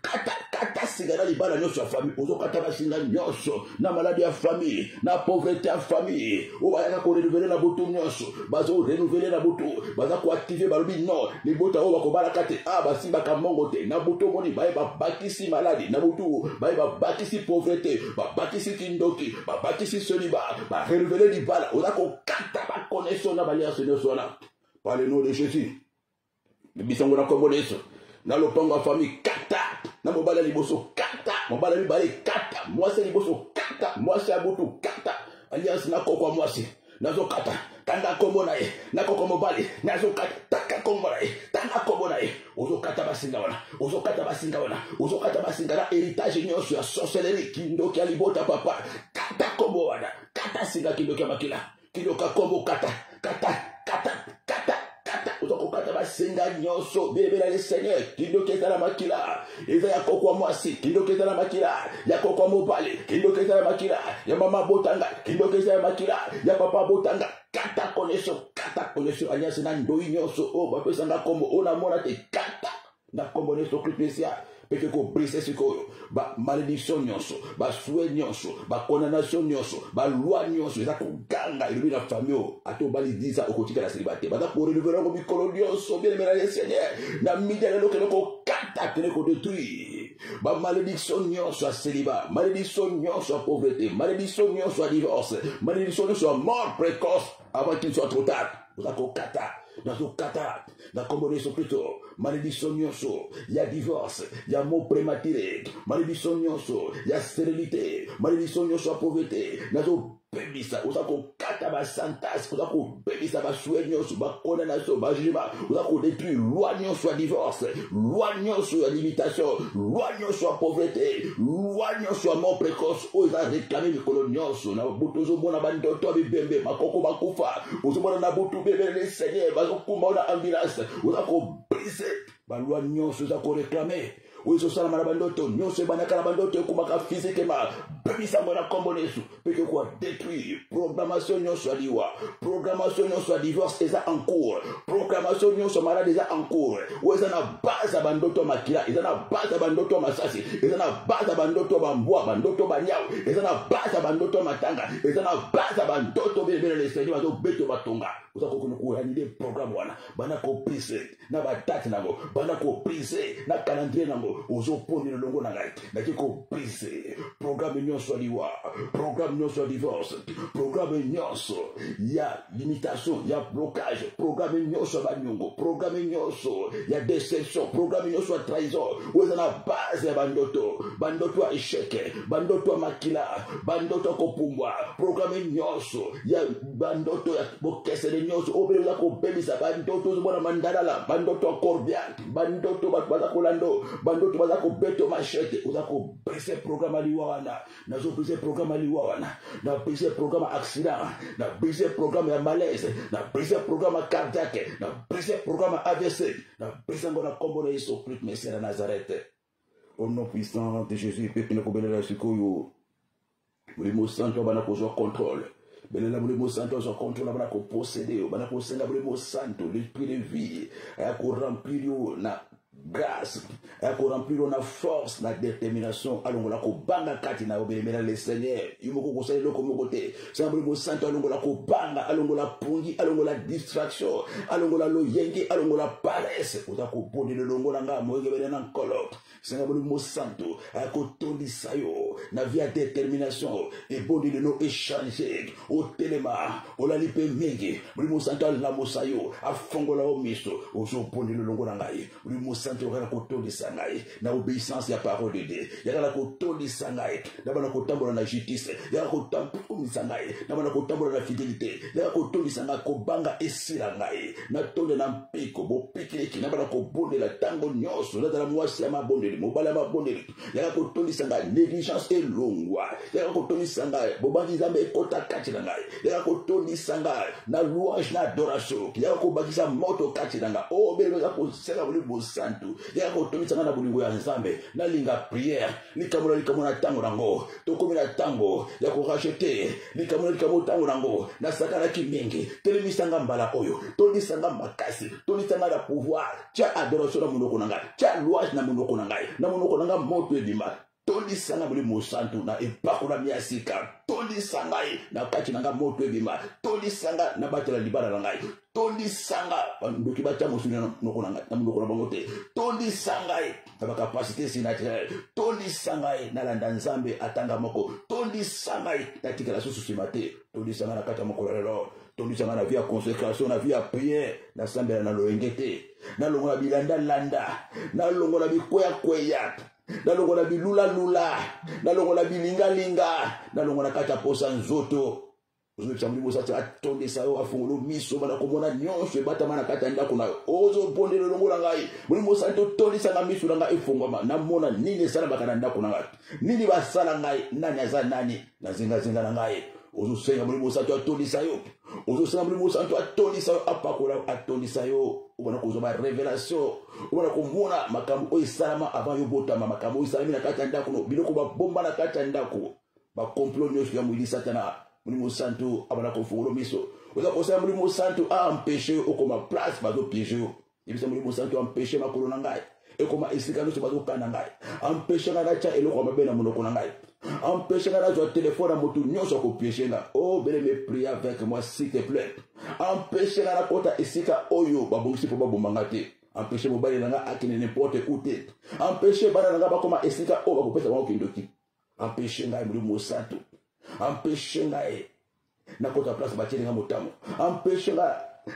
kata singa na libala nyonso ya famille uzo kata basinga nyonso na maladie ya famille na pauvreté ya famille o bayaka ko renouveler na butu nyonso bazo renouveler na butu baza ko activer balobi non libota o bakobala kate basimba kamongo te na butu moni baye bakisi maladie na butu baye bakisi pauvreté bakisi kindoki bakisi soliba ba renouveler libala oza ko kata ba connaissance na baliance nyonso na par le nom de Jésus bisango na koboneso na lopango ya famille kata na mobala liboso kata mobala mibale kata mwasi liboso kata mwasi ya butu kata alliance na kokwa mwasi nazo kata tanga kombo na ye na kokwa mobali nazo kata taka kombo na ye tanga kombo na ye ozo kata basinga na héritage nyonso ya sorcellerie kindoki alibota papa kata kombo wana kata singa kindoki makila kindoka kombo kata uzokukata basinga nyonso bebela le Seigneur kindoki ezala makila eza ya kokwa mwasi kindoki ezala makila ya kokwa mobali kindoki ezala makila ya mama botanga kindoki ezala makila ya papa botanga kata koneso alliance na ndoi nyonso o bapesanga kombo ona mona te kata na kombo neso Christ peke ko brise sikoyo ba malédiction nyonso ba souhait nyonso ba condamnation nyonso ba loi nyonso eza koganga elobi na famille ato bali diza okotika na célibataire baza ko renouveler ngo mikolo nyonso bien aimé le Seigneur na midi lelo keloko kata tene ko détruire ba malédiction nyonso ya célibat malédiction nyonso ya pauvreté malédiction nyonso ya divorce malédiction nyonso ya mort précoce avant qu'il soit trop tard oza ko kata nazo kata na kombo Yesu Kristo malédiction nyonso ya divorce ya mort prématuré malédiction nyonso ya stérilité malédiction nyonso ya pauvreté nazo bebisa uzako kata ba santas uzako bebisa ba souhait nyonso ba condamnation ba jugement uzako détruire loi nyonso ya divorce loi nyonso ya limitation loi nyonso ya pauvreté loi nyonso ya mort précoce oza réclamer mikolo nyonso na butu ozomona bandoto bibembe makoko bakufa ozomona na butu bebe le Seigneur bazokumba na ambulance uzako brise ba loi nyonso uzako réclamer ozo sala mara bandoto nyonso banaka na bandoto kumaka physiquement bebisa mona kombo Yesu peke kwa détruire programmation nyonso aliwa programmation nyonso ya divorce eza en cours programmation nyonso malade eza en cours oza na base bandoto makila eza na base bandoto masasi eza na base bandoto bambwa bandoto banyao eza na base bandoto matanga eza na base bandoto bebele le Seigneur bazo beto batonga oza kokuna ko anide programme wana bana ko prise na ba date nango bana ko prise na calendrier nango ozo poni le longo na ngai na ko prise programme nyonso aliwa programme nyonso ya divorce programme nyonso ya limitation ya blocage programme nyonso ya banyongo programme nyonso ya déception programme nyonso ya trahison oza na base ya bandoto ya échec bandoto ya makila bandoto ya kopumbwa programme nyonso ya bandoto ya bokesele nyonso obela ko bebisa bandoto zobona mandalala bandoto ya corbian bandoto baza kolando bandoto baza ko beto machete oza ko brise programme aliwa wana nazo brise programme aliwa wana na brise programme accident na brise programme ya malaise na brise programme cardiaque na brise programme AVC na brise ngona kombo na Yesu Christ Messie na Nazareth au nom puissant de Jésus peuple na kobelela sikoyo Mulimo Santo bana kozwa contrôle belela Mulimo Santo zo contrôle bana ko posséder bana ko senga Mulimo Santo l'esprit de vie ya ko remplir na grâce ya ko remplir na force na détermination alongola ko banga kati na obelemela le Seigneur yumoko ko sala loko moko te sambuli mo santo alongola ko banga alongola pungi alongola distraction alongola loyenge alongola paresse utako bodi le longola nga moyebele na nkolo sambuli mo santo akotondi sayo na via détermination et bodi de no échanger au telema olali pe mingi mo santo la mo sayo afongola o miso ozo bodi le longola ngai mo santo kana kotondi sangai na obéissance ya parole de Dieu yakala kotondi sangai na bana kotambola na justice yakala kotambola sangai na bana kotambola na fidélité yakala kotondi sangai ko banga esila ngai na tonde na mpiko bo pikiki na bana ko bondela tango nyonso na tala mwasi ya mabondeli mobala mabondeli yakala kotondi sangai négligence et longwa yakala kotondi sangai bo bangi zambe ekota kati na ngai yakala kotondi sangai na louange na adoration yakala ko bakisa moto kati na ngai o bele za ko sela bo santo ya ko to mitanga na bulingo ya nzambe na linga prière likamona tango nango to komina tango ya ko racheter likamona tango nango na sakana kimingi telemisanga mbala oyo to lisanga makasi to lisanga na pouvoir tia adoration na munoko nanga tia louange na munoko nanga moto ebima tolisanga buli mosantu na epakula miasika tolisanga na kati nanga moto ebima tolisanga na batela libala na ngai tolisanga ndoki bacha mosuna noko nanga na munoko na bango te tolisanga na capacité sinaturelle tolisanga na landa nzambe atanga moko tolisanga na tikala susu simate tolisanga na kata moko lelo tolisanga na via consécration na via prière na sambela na loengete na longola bilanda landa na longola bikoya kweya na longola bilula lula na longola bilinga linga na longola kata posa nzoto ozo chamuli bosata atonde sayo afungolo miso bana komona nyonso ebata mana kata ndako na ozo bondele longola ngai muri mosanto tolisa nga miso nga efungoma na mona nini sala bakana ndako na ngai nini basala ngai nani aza nani na zinga na ngai ozo senga muri mosanto atolisa yo ozo senga muri mosanto atolisa yo apakola atolisa yo ubona kuzoba révélation ubona kumuna makambo oisalama avant yo botama makambo oisalami na kata ndako no biloko ba bomba na kata ndako ba complot nyonso ya mwili satana muri mosanto abana kofungulo miso oza kosa muri mosanto a empêcher okoma place bazo piéger yo ibisa muri mosanto empêcher makolo na ngai ekoma esika nyonso bazo kana ngai empêcher nga cha eloko mabe na monoko na ngai empêcher nga zo téléphone à moto nyonso ko piéger nga oh bele me prier avec moi s'il te plaît empêcher nga kota esika oyo babongisi po babomanga te empêcher mobali na nga akine n'importe où te empêcher bana na nga bakoma esika o bakopesa bango kindoki empêcher nga muri mosanto empêcher nga na kota place bateli nga motamo empêcher nga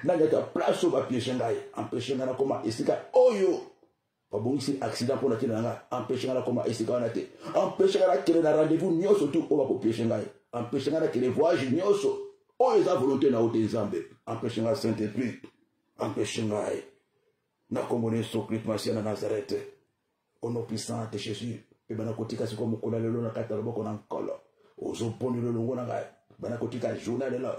na ngata place ba piéger nga empêcher nga na koma esika oyo babongisi accident pour na tina nga empêcher nga na koma esika wana te empêcher nga na kele na rendez-vous nyonso tu o ba piéger nga empêcher nga na kele voyage nyonso o eza volonté na ote nzambe empêcher nga Saint-Esprit empêcher nga na komone Christ Masia na Nazareth au nom puissant de Jésus e bana kotika siko mukola lelo na kata loboko na nkolo ozo poni le longo na ngai bana kotika journal la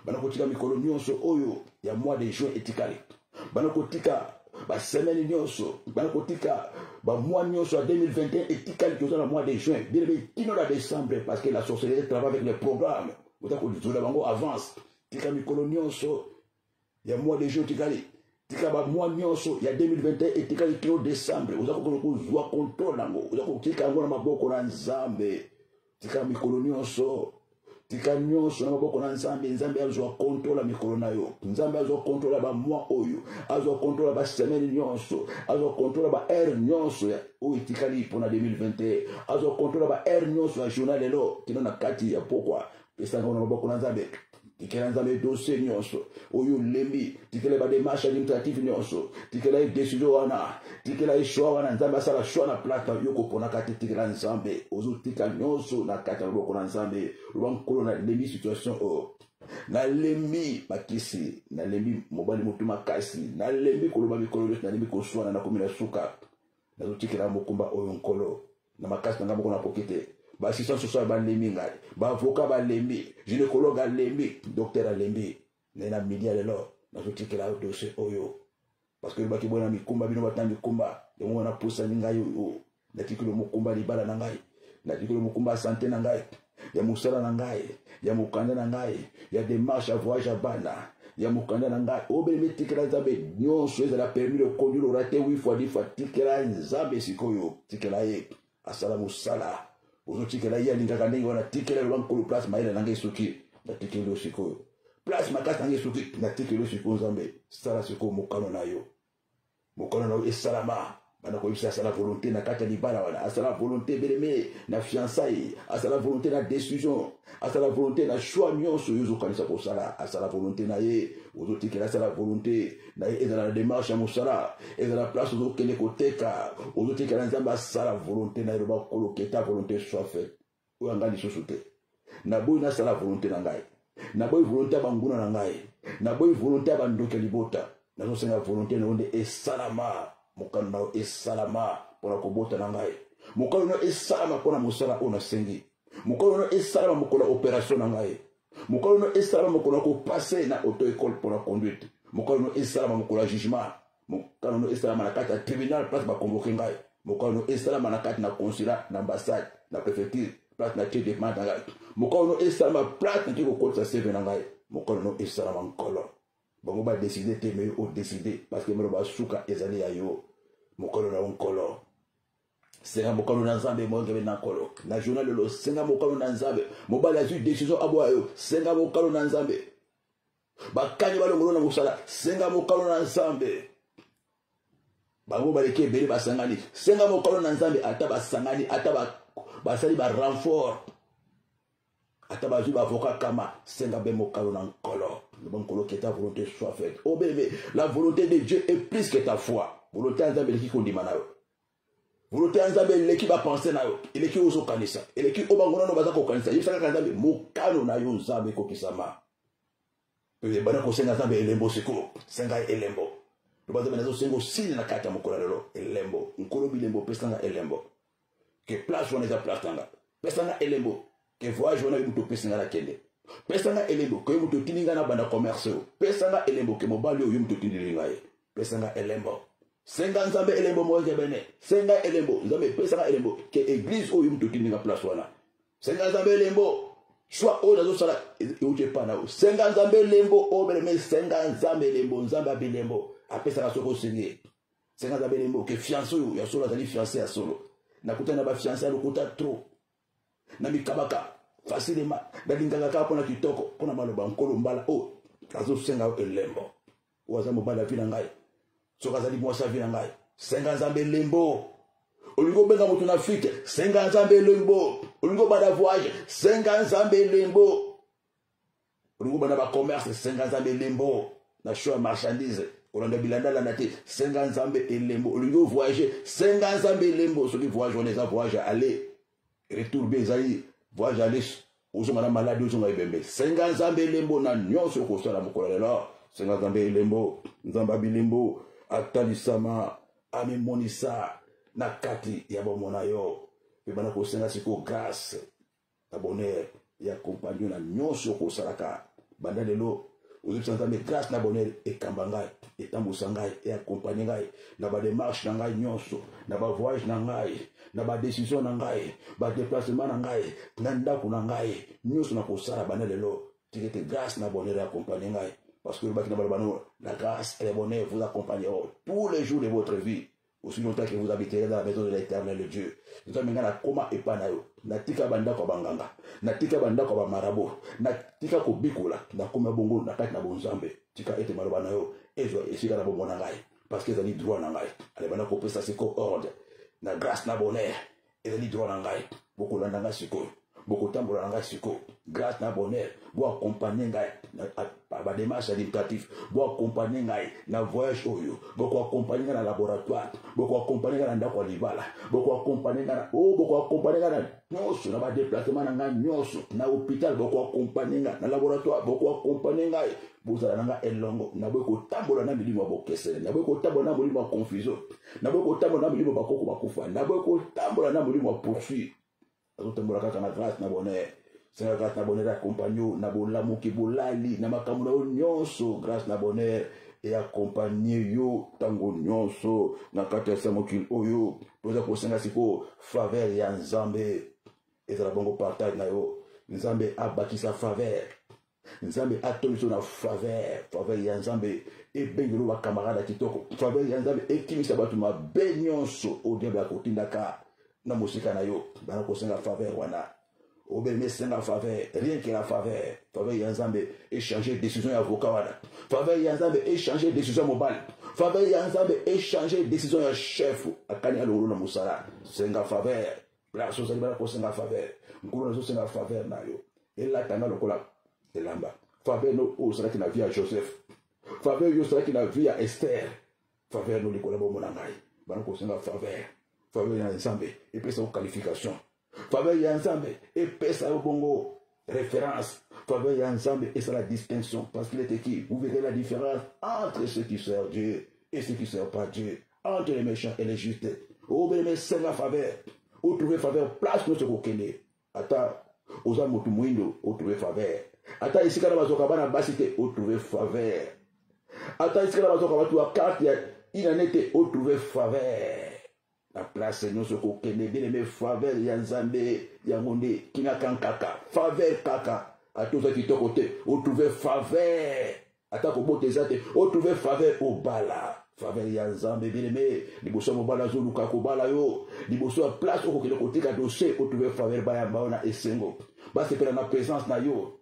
bana kotika mikolo nyonso oyo ya mois de juin etikali bana kotika ba semaine nyonso bana kotika ba mois nyonso à 2021 etikali toza na mois de juin bien tino na décembre parce que la sorcellerie travaille avec les programmes otako zola bango avance tika mikolo nyonso ya mois de juin etikali tika ba mois nyonso ya 2021 etikali kilo décembre ozako kozwa contrôle nango ozako tika ngo na maboko na nzambe tika mikolo nyonso tika nyonso na maboko na nzambe azwa contrôle mikolo na yo nzambe azwa contrôle ba mois oyo azwa contrôle ba semaine nyonso azwa contrôle ba heure nyonso o itikali pona 2021 azwa contrôle ba heure nyonso ya journal lelo kino na kati ya pokwa pesa ngo na maboko na nzambe tikela nzambe dossier nyonso oyo lembi tikela ba démarche administrative nyonso tikela décision wana tikela choix wana nzambe asala choix na plata yoko pona kati tikela nzambe ozo tika nyonso na kati ya maboko na nzambe rubankolo na lembi situation o na lembi makisi na lembi mobali mutu makasi na lembi koloba mikolo na lembi koswana na komina suka na zotikela mokumba oyo nkolo na makasi na ngamo na pokete ba assistant social ba lembi ngai ba avocat ba lembi gynécologue lembi docteur a lembi na media lelo na zotikela dossier oyo parce que baki bona mikumba bino batambi kumba yango na pusa ngai yo na tikilo mokumba libala na ngai na tikilo mokumba santé na ngai ya musala na ngai ya mukanda na ngai ya démarche à voyage à bana ya mokanda na ngai obelemi tikela nzambe nyonso ezala permis de conduire orate 8 fois 10 fois tikela nzambe sikoyo tikela ye asala mosala ozotikela ye alingaka ndenge wana tikela loba nkolo place mayele na ngai soki natikeli yo sikoyo place makasi na ngai soki natikeli yo sikoyo nzambe sala sikoyo mokano na yo esalama bana koyebisa asala volonté na kati ya libala wana asala volonté beleme na fiançailles asala volonté na décision asala volonté na choix nyonso oyo ozokanisa kosala asala volonté na ye ozotikela asala volonté na ye ezala na démarche ya mosala ezala place ozokende koteka ozotikela nzambe asala volonté na ye loba koloketa volonté soit faite oyo anga lisusu te naboyi nasala volonté na ngai naboyi volonté ya banguna na ngai naboyi volonté ya bandoki ya libota nazosenga volonté na yo nde esalama mokano na yo esalama mpona kobota na ngai mokano na yo esalama mpona mosala oyo nasengi mokano na yo esalama mokolo ya opération na ngai mokolo na yo esalama mokolo ya kopase na auto école mpona conduite mokolo na yo esalama mokolo ya jugement mokano na yo esalama na kati ya tribunal place bakonvoke ngai mokolo na yo esalama na kati na consulat na ambassade na préfecture place na tie dépendant na ngai mokolo na yo esalama place na tie kokolisa seve na ngai mokolo na yo esalama nkolo bango badeside te me odeside parce que melo basuka ezali ya yo mokolo na yo nkolo senga mokolo na nzambe mongebe na nkolo na journal lelo senga mokolo na nzambe mobali azwi décision abwa yo senga mokolo na nzambe bakanye balongolo na mosala senga mokolo na nzambe bango baleki ebele basangani senga mokolo na nzambe ata basangani ata basali barenfort ata bazwi bavocat kama senga be mokolo na nkolo bon kolo que ta volonté soit faite oh bébé la volonté de Dieu est plus que ta foi volonté en nzambe eleki kondima na yo volonté en nzambe eleki bapense na yo eleki ozokanisa eleki obangona no baza kokanisa yebisa kaka nzambe mokano na yo nzambe ekokisama bana kosenga nzambe elembo sikoyo senga elembo loba nzambe nazosenga osili na kati ya mokolo lelo elembo nkolo bilembo pesanga elembo ke place wana eza place tanga pesanga elembo ke voyage wana yobuto pesanga na kende pesanga elembo ke yobuto tininga na banda commerce pesanga elembo ke mobali oyo yobuto tindilinga ye pesanga elembo senga nzambe elembo moje bene senga elembo nzambe pesanga elembo ke église oyo yobuto tininga place wana senga nzambe elembo soit oyo nazosala euti epa na yo senga nzambe elembo oyo beleme senga nzambe elembo nzambe abelembo apesaka soki osengi senga nzambe elembo ke fiance oyo ya solo azali fiance ya solo nakutani na bafiance ya lokuta trop na mikabaka facilement nalingaka kaka mpona kitoko mpona maloba nkolo mbala oyo azosenga yo elembo oyo aza mobali avi na ngai soki azali mwasi avi na ngai senga nzambe elembo olingi obenga moto na afrike senga nzambe elembo olingi obanda voyage senga nzambe elembo olingi obanda bacommerce senga nzambe elembo na show ya marchandise olanda bilanda landa te senga nzambe elembo olingi ovoyage senga nzambe elembo soki voyage wana eza voyage aller retour be ezali voyage aller ozonga na maladi ozonga ebembe senga nzambe elembo na nyonso okosala mokolo lelo senga nzambe elembo nzambe abilembo atalisama amemonisa na kati ya bomona yo pe bana kosenga siko grâce na bonheur ya compagnie na nyonso okosalaka banda lelo ozopesa nzambe grâce na bonheur ekamba ngai etambusa ngai eakompagne ngai na badémarche na ngai nyonso na bavoyage na ngai na badécision na ngai badéplacement na ngai na ndako na ngai nyonso na kosala banda lelo tikete grâce na bonheur eakompagne ngai parce que le la grâce et le bonheur vous accompagneront tous les jours de votre vie aussi longtemps que vous habiterez dans la maison de l'Éternel Dieu. Nous sommes maintenant comment epanayo natika banda ko banganga natika banda ko bamarabo natika ko bikola na koma bongo na kati na bonzambe tika ete maloba na yo ezo esika na bongo na ngai parce que ezali droit na ngai ale bana ko pesa siko ordre na grâce na bonheur ezali droit na ngai boko landa nga siko boko tambola nga siko grâce na bonheur bo accompagner ngai ba démarche administrative bo accompagner ngai na voyage oyo boko accompagner ngai na laboratoire boko accompagner ngai na ndako libala boko accompagner ngai boko accompagner ngai nyonso na ba déplacement na ngai nyonso na hôpital boko accompagner ngai na laboratoire boko accompagner ngai bozala nanga elongo na boko tambola na milimo bokesele na boko tambola na milimo confusion na boko tambola na milimo bakoko bakufa na boko tambola na milimo poursuit azotambola kaka na grâce na bonheur senga grâce na bonheur accompagné na bolamuki bolali na makambo na nyonso grâce na bonheur et accompagner yo tango nyonso na kati ya samokil oyo toza kosenga siko faveur ya nzambe ezala bongo partage na yo nzambe abakisa faveur Nzambe atoniso na faveur ya Nzambe ebengelo ba camarade kitoko faveur ya Nzambe ekimisa batu mabe nyonso o diable akotindaka na musika na yo bana kosenga faveur wana obeme senga faveur rien que la faveur ya Nzambe échanger décision ya avocat wana faveur ya Nzambe échanger décision mobile faveur ya Nzambe échanger décision ya chef akani alolo na musala senga faveur place ozali bana kosenga faveur nkulu na senga faveur na yo elatanga lokola elamba faveur no ozalaki na vie ya Joseph faveur yo ozalaki na vie ya Esther faveur no likola bomona ngai bana kosenga faveur ya Nzambe epesa qualification faveur ya Nzambe epesa bongo référence faveur ya Nzambe et c'est la distinction parce qu'il est écrit vous verrez la différence entre ceux qui servent Dieu et ceux qui servent pas Dieu entre les méchants et les justes au bénéfice c'est la faveur ou trouver faveur place no se kokene ata oza motu mwindo ou trouver faveur ata isika na bazoka bana basite ou trouver faveur ata isika na bazoka batu wa carte ya inanete ou trouver faveur la place nous se kokene bien aimé faveur ya Nzambe ya monde kinga kankaka faveur kaka atoza kitoko te ou trouver faveur ata ko boteza te ou trouver faveur au bala faveur ya Nzambe bien aimé liboso mobala zoluka ko bala yo liboso a place ko kile kotika dossier ou trouver faveur ba ya baona esengo ba se pela na présence na yo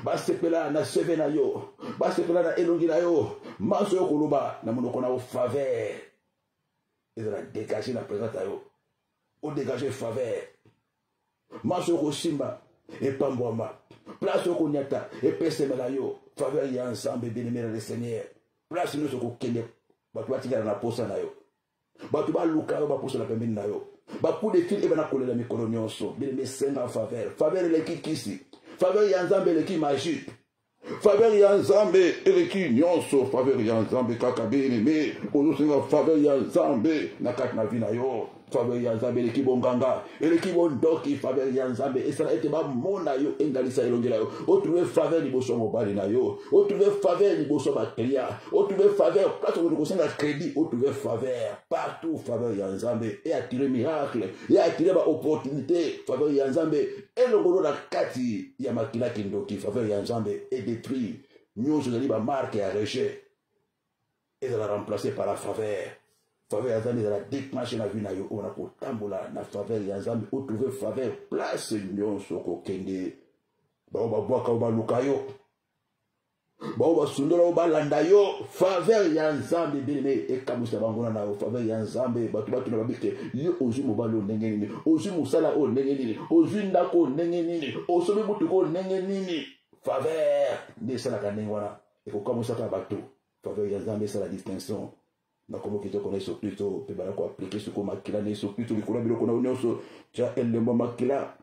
ba se pela na seve na yo ba se pela na elongi na yo maso yo koluba na monoko na faveur et de la dégager la présence na yo o dégager faveur maso yo simba et pambwama place yo nyata et pesemela yo faveur ya Nzambe bien aimé le Seigneur place nous ko kende batu batikala na posa na yo batu baluka yo baposa na pembeni na yo bapu de fil eba na kolela mikolo nyonso bien senga faveur leki kisi faveur ya Nzambe leki magique faveur ya Nzambe leki nyonso faveur ya Nzambe kaka bien mais ozo senga faveur ya Nzambe na kati na vina yo faveur ya Nzambe leki bonganga leki bondoki faveur ya Nzambe esala ete ba mona yo engalisa elongela yo o trouver faveur liboso mobali na yo o trouver faveur liboso ba client o trouver faveur place où ko senga crédit o trouver faveur partout faveur ya Nzambe et attirer miracle et attirer ba opportunité faveur ya Nzambe elongolo na kati ya makila kindoki faveur ya Nzambe et détruire nyonso zali ba marque ya rejet et de la remplacer par la faveur faveur ya Nzambe la déclencher na vie na yo ona ko tambola na faveur ya Nzambe o trouver faveur place nyonso ko kende ba bwaka ba luka yo ba sundola ba landa yo faveur ya Nzambe bien et kamusa bangona na faveur ya Nzambe batu na babike yo ozu mobalo ndenge nini ozu musala o ndenge nini ozu ndako ndenge nini osobe butu ko ndenge nini faveur ne sala kanengwana e ko kamusa ka batu faveur ya Nzambe c'est la distinction na komo kito kona so plutôt pe bana ko appliquer ce ko makila ne so plutôt likolo biloko na nyonso ja elemba makila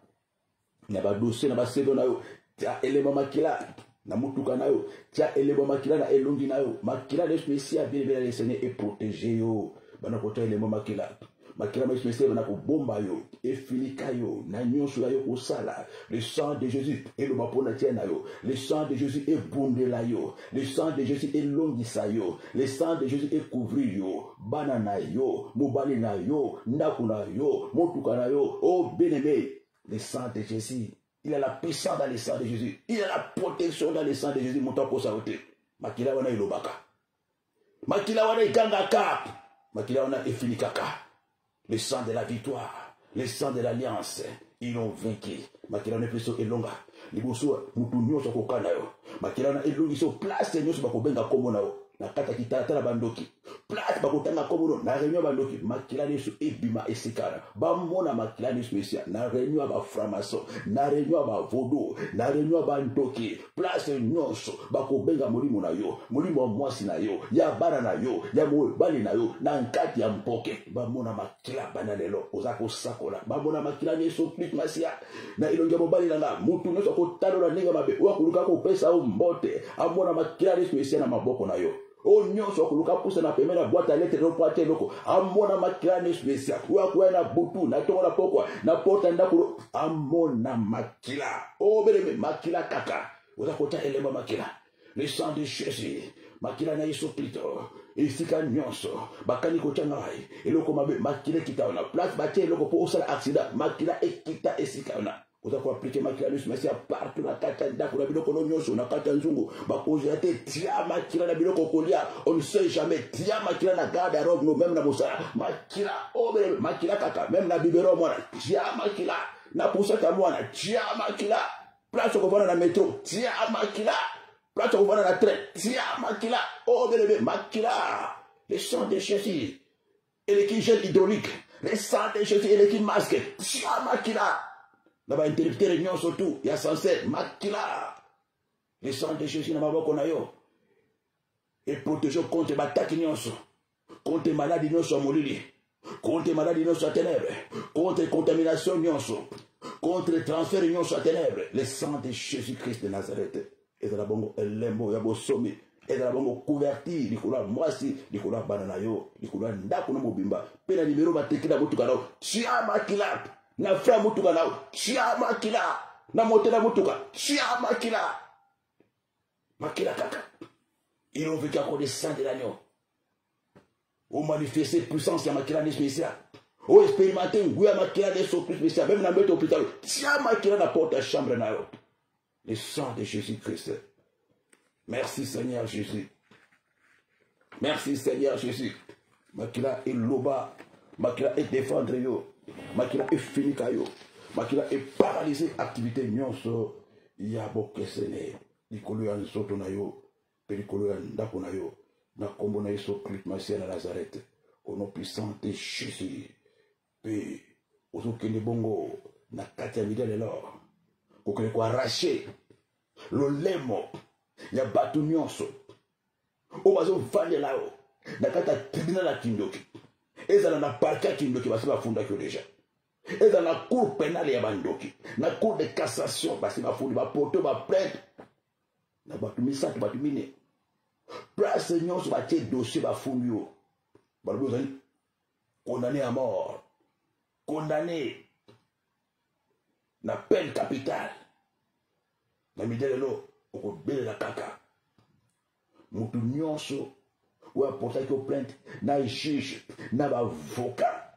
na ba dossier na ba sedo na yo ja elemba makila na mutuka na yo ja elemba makila na elongi na yo makila de spécial bien bien le Seigneur est protégé yo bana ko ta elemba makila ma spécial bana ko bomba yo e filika yo na nyonso yo ko sala le sang de Jésus et le mapona tiena yo le sang de Jésus est bondela yo le sang de Jésus est longisa yo le sang de Jésus est couvrir yo banana yo mobali na yo ndaku na yo motuka na yo oh bien-aimé le sang de Jésus il a la puissance dans le sang de Jésus il a la protection dans le sang de Jésus monta ko saote makila wana ilobaka makila wana igangaka makila wana efinikaka le sang de la victoire le sang de l'alliance ils ont vaincu makila ne peso elonga liboso mutu nyonso kokana yo makila na elongi so place nyonso bakobenga kombo na yo na kata kitata na bandoki place bakotanga kombo na réunion bandoki makila neso ebima esikana ba mona makila neso esia na réunion ba framaso na réunion ba vodo na réunion ba ndoki place nyonso bakobenga molimo na yo molimo mwasi na yo ya bana na yo ya mobali na yo na nkati ya mpoke ba mona makila bana lelo ozako sakola ba mona makila neso plus masia na ilonga mobali na mutu neso ko talola ndenge mabe wakuluka ko pesa o mbote amona makila neso esia na maboko na yo o nyonso kuluka pusa na pemela na boîte à lettres no poate loko amona makila ne spécial kwa na butu na tongo na pokwa na porta ndakulo amona makila o beleme makila kaka oza kota elemba makila le sang de Jésus makila na Yesu Kristo esika nyonso bakani ko tanga eloko mabe makila kita na place batie eloko po osala accident makila ekita esika na Oza ko appliquer makila nyonso masi ya partout na kati ya ndako na biloko nyonso na kati ya nzungu bakozela te tia makila na biloko kolia on ne sait jamais tia makila na garde à robe no même na mosala makila obele makila kaka même na bibero mwana tia makila na pusaka mwana tia makila place kovana na métro tia makila place kovana na train tia makila obele makila le sang de Jésus et les qui gel hydraulique le sang de Jésus et les qui masque tia makila na ba interrupteur nyonso tu ya sanse makila le sang de Jésus na maboko na yo et protéger contre battaki nyonso contre maladie nyonso molili contre maladie nyonso ténèbres contre contamination nyonso contre transfert nyonso ténèbres le sang de Jésus-Christ de Nazareth et de la bongo elembo ya bosomi et de la bongo couverture likula mwasi likula banana yo likula ndako na mobimba pe na numéro batekila mutuka na tia makila na frère mutuka nao tia makila na motela mutuka tia makila makila kaka ils ont vécu à cause des sang de l'agneau ont manifesté puissance ya makila ni spécial ont expérimenté ngou ya makila des surprises spéciales même na meto hôpital tia makila na porte à chambre na yo le sang de Jésus-Christ. Merci Seigneur Jésus, merci Seigneur Jésus. Makila et loba makila et défendre yo makila est fini kayo makila est paralysé activité nyonso ya bokesene likolo ya nzoto na yo pe likolo ya ndako na yo na kombo na Yesu Christ Masia na Nazareth au nom puissant de Jésus pe ozokende bongo na kati ya midele lelo kokele ko arracher lolemo ya bato nyonso o bazo vandela yo na kati ya tribunal ya Kindoki ezala na parquet ya Kindoki basi bafundaki yo deja ezala na cour pénale ya bandoki na cour de cassation basi bafundi baporte baplainte na bato misato bato mine place nyonso batie dossier bafundi yo balobi ozali condamné à mort condamné na peine capitale na midele lo okobelela kaka mutu nyonso ou apporter que plainte na juge na avocat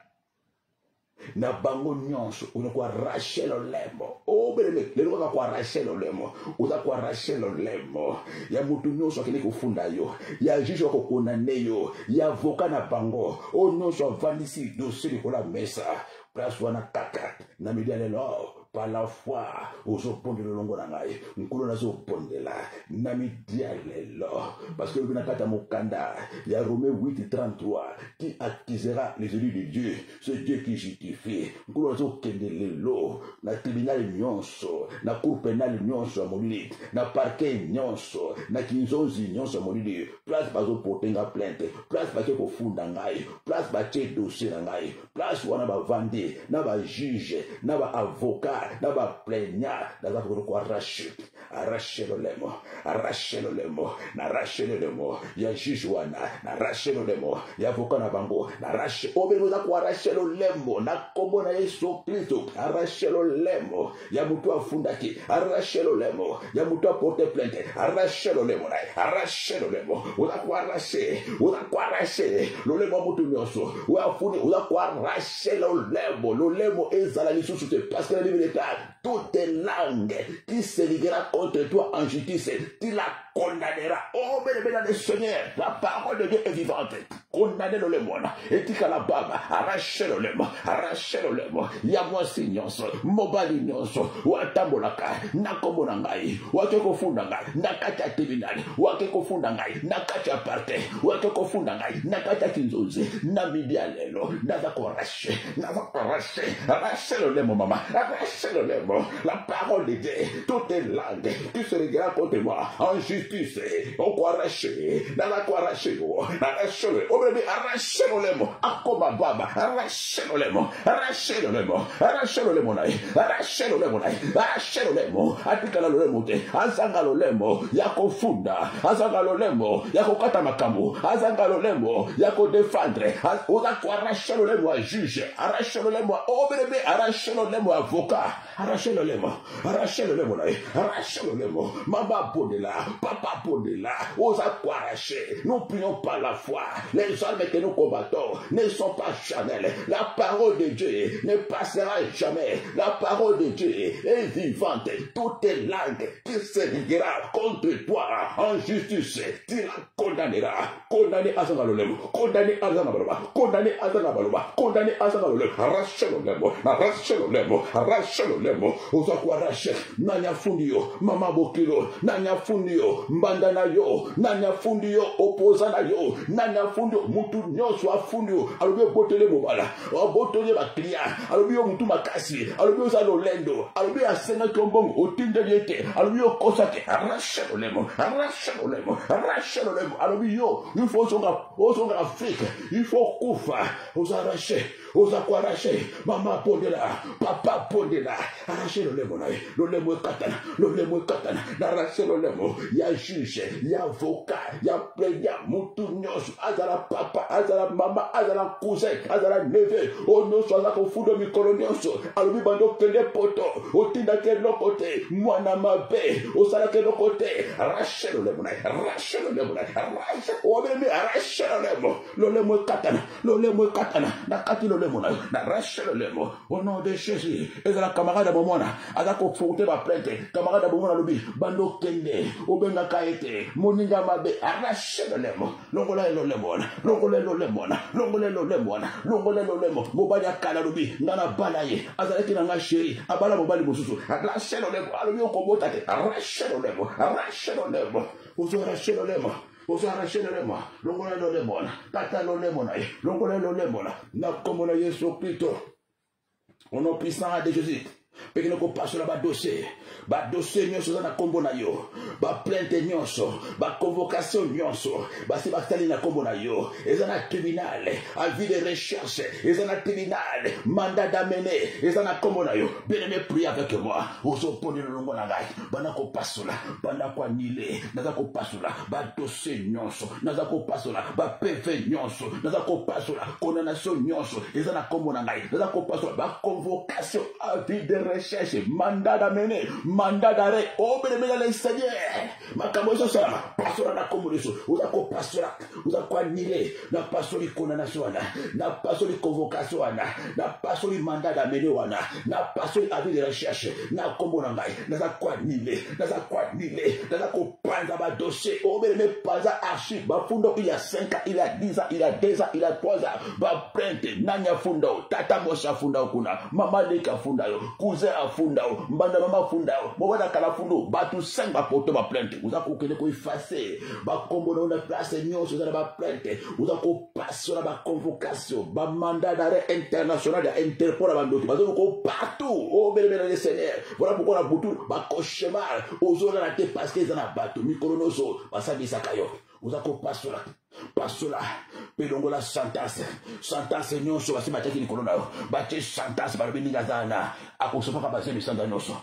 na bango nyonso on ko arracher le lembo o belele le ko arracher le lembo o za ko arracher le lembo ya mutu nyonso akene ko funda yo ya juge ko condamner yo ya avocat na bango o nyonso vandisi dossier ko la mesa place wana kaka na midele lo par la foi ozo pondela longo na ngai nkolo na zo pondela na midia lelo parce que na kata mokanda ya Romains 8:33 qui accusera les élus de Dieu c'est Dieu qui justifie nkolo na zo kendelelo na tribunal nyonso na cour pénale nyonso molili na parquet nyonso na kinzonzi nyonso molili place bazo potenga plainte place bazo ko funda ngai place bache dossier na ngai place wana ba vandi na ba juge na ba avocat na ba plaignant na za ko arracher le lemo na arracher le lemo ya juge wana na arracher le lemo ya avocat na bango na arracher obelo za ko arracher le lemo na kombo na Yesu Kristo arracher le lemo ya mutu afundaki arracher le lemo ya mutu aporter plainte arracher le lemo na arracher le lemo oza ko arracher le lemo mutu nyonso wa afuni oza ko arracher le lemo ezala lisusu te parce que la Bible est toute langue qui se liguera contre toi en justice, tu la condamneras. Oh, mais le Seigneur, la parole de Dieu est vivante. Condamnez le lemon. Et tu la baba, arrachez le lemon, Yamwa signonso, mobali nyonso, watambolaka, nakomonangai, wakeko fundangai, nakacha tribunal, wakeko fundangai, nakacha parte, wakeko fundangai, nakacha kinzozi, namidia lelo, nazako arracher le lemon, maman, arracher le lemon. La parole de Dieu, toutes les langues, tu se regardes contre moi, en justice, on quoi arracher, dans la quoi arracher, arracher le lemon, akoma baba, arracher le lemon, atika le lemon, azanga le lemon, yako funda, azanga le lemon, yako kata makamu, azanga le lemon, yako défendre, oza ko arracher le lemon à juge, arracher le lemon, arracher le lemon avocat, arrachez le lemo, arrachez le lemo, arrachez le lemo, maman Podela, papa Podela, osa quoi arracher, nous prions par la foi, les armes que nous combattons ne sont pas charnelles, la parole de Dieu ne passera jamais, la parole de Dieu est vivante, toute langue qui se liguera contre toi en justice, tu la condamneras, condamné à Zangalolemo, condamné à Zangabaloma, condamné à Zangabaloma, condamné à Zangalolemo, arrachez le lemo, arrachez le lemo, arrachez le lemo, osa quoi arracher, nanya fundio, mama bokilo, nanya fundio, mbandana yo, nanya fundio, opposana yo, nanya fundio, mutu nyonso afundio, alobi botele mobala, botele ba client, alobi mutu makasi, alobi osalo lendo, alobi asenga tombongo, otinde yete, alobi okosate, arrache le lemo, arrache le lemo, arrache le lemo, alobi yo, il faut songa Afrique, il faut kufa, osa arracher, osa quoi arracher, mama Podela, papa Podela, arracher le lemo, le lemo est katana, arracher le lemo, ya juge, ya avocat, ya plaignant, mutu nyonso, azala papa, azala mama, azala cousin, azala neveu, o nyonso azala kofudo mikolo nyonso, alobi bando kende poto, otinda ke lokote, mwana mabe, osala ke lokote, arrache le lemo, arrache le lemo, arrache, obeme arrache le lemo katana, le lemo katana, na kati le lemo, na arrache le lemo, au nom de Jésus, ezala camarade bomona, azala ko foute ba plainte, camarade bomona lobi, bando kende, obenga kaete, moninga mabe, arrache le lemo, longola le lemo, longola le lemo, longola le lemo, longola le lemo, mobali akala lobi, ngana balaye, azala ki na chéri, abala mobali mosusu, arrache le lemo, alobi okomota te, arrache le lemo, arrache le lemo, ozo arrache le lemo. Ozo arrache le lemo, longola le lemo, tata le lemo, longola le lemo, na komona Yesu Kristo, au nom puissant de Jésus. Peki noko paso la ba dossier nyonso za na kombo na yo, ba plainte nyonso, ba convocation nyonso, ba si ba tali na kombo na yo, eza na tribunal, avis de recherche, eza na tribunal, mandat d'amener, eza na kombo na yo. Bien-aimé, prie avec moi. Ozo poni le longo na ngai, bana ko paso la, bana ko nile, naza ko paso la, ba dossier nyonso, naza ko paso la, ba PV nyonso, naza ko paso la, condamnation nyonso, eza na kombo na ngai, naza ko paso la, ba convocation, avis de recherche, mandat d'amener, mandat d'arrêt, oh bien le Seigneur, ma camouflage ça, pastora na communication, vous avez quoi pastora, vous avez quoi nier, na pastori condamnation, na pastori convocation, na pastori mandat d'amener, na pastori avis de recherche, na combonangai, na quoi nier, na quoi panza ba dossier, oh bien panza archive, ba fundo il y a 5 ans, il y a 10 ans, il y a 2 ans, il y a 3 ans, ba prente, nanya fundo, tata mosa fundo kuna, mama leka funda yo, cousin a fundao, mbanda mama fundao, mwana kala fundo, batu 5 ba poto ba plainte, uza ko kele ko effacer, ba kombo na place nyonso za ba plainte, uza ko passer ba convocation, ba mandat d'arrêt international de Interpol ba ndoto, ba ko partout, oh belle le Seigneur, voilà pourquoi la boutou ba cauchemar, ozona la te parce que za na bato, mikolonoso, ba sabisa kayo, uza ko passer là, pelongola sentence nyonso basi bataki likolo na yo, batie sentence balobi ninga zana akosopa ka bazemi sanga nyonso,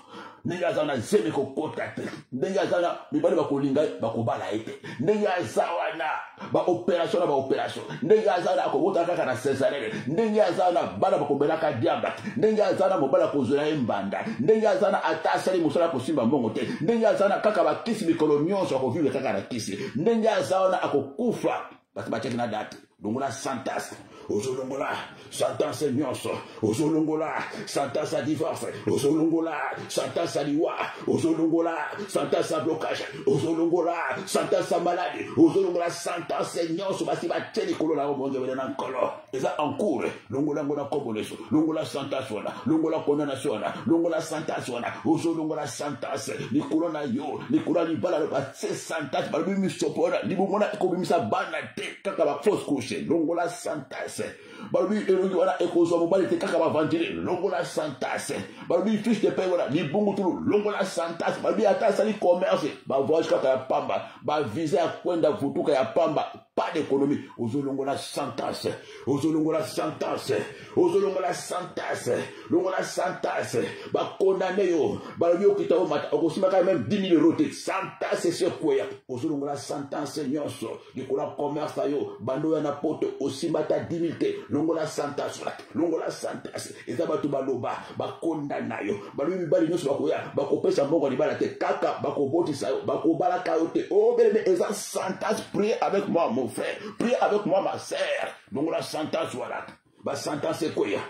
ninga zana zemi kokota te, ninga zana mibali bakolinga bakobala ete, ninga zawana ba opération, ninga zana akobota kaka na césarelle, ninga zana bana bakobela ka diable, ninga zana mobala kozela embanda, ninga zana atasali musala kosimba mbongo te, ninga zana kaka bakisi mikolo nyonso akovivre kaka na kisi, ninga zana akokufa bataki na date, longola sentence, ozolongola sentence nyonso, ozolongola sentence à divorce, ozolongola sentence à liwa, ozolongola sentence à blocage, ozolongola sentence à maladie, ozolongola sentence nyonso basi bateli kolo na bonge bele na nkolo, eza en cours, longola ngona koboleso, longola sentence wana, longola condamnation wana, longola sentence wana, ozolongola sentence likolo na yo, likolo libala le ba sentence ba bimi sopora, libumona ko bimisa bana te kaka ba fausse couche, longola sentence balubi elongi wana ekozwa mobali te kaka baventile, longola sentence balubi fiche de paie wana libungu tulu, longola sentence balubi ata asali commerce bavoyage kaka ya pamba bavise ya kwenda vutuka ya pamba, pas d'économie, ozolongola sentence, ozolongola sentence, ozolongola sentence, longola sentence, ba condamné yo, balubi okita o mata, okosima ka même 10 000 euros te, sentence c'est quoi ya, ozolongola sentence nyonso, likola commerce yo, bando ya na poto osimata 10 000 te, longola santas longola santas eza bato baloba bakondana yo balobi mibali nyonso bakoya bakopesa mbongo libala te kaka bakobotisa yo bakobalaka yo te oh bébé eza santas prie avec moi mon frère prie avec moi ma sœur longola santas voilà ba santas ekoya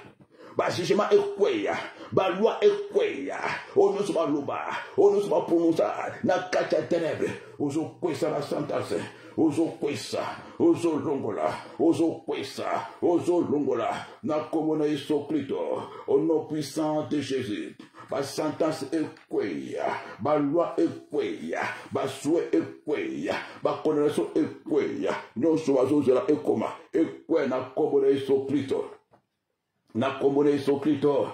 ba jugement ekweya ba loi ekweya o nyonso baloba o nyonso baprononsa na kati ya ténèbre ozokwesa ba santas ozokwesa ozolongola ozokwesa ozolongola na kombo na Yesu Kristo au nom puissant de Jésus ba sentence ekweya ba loi ekweya ba souhait ekweya ba condamnation ekweya nyonso bazozela ekoma ekwe na kombo na Yesu Kristo na kombo na Yesu Kristo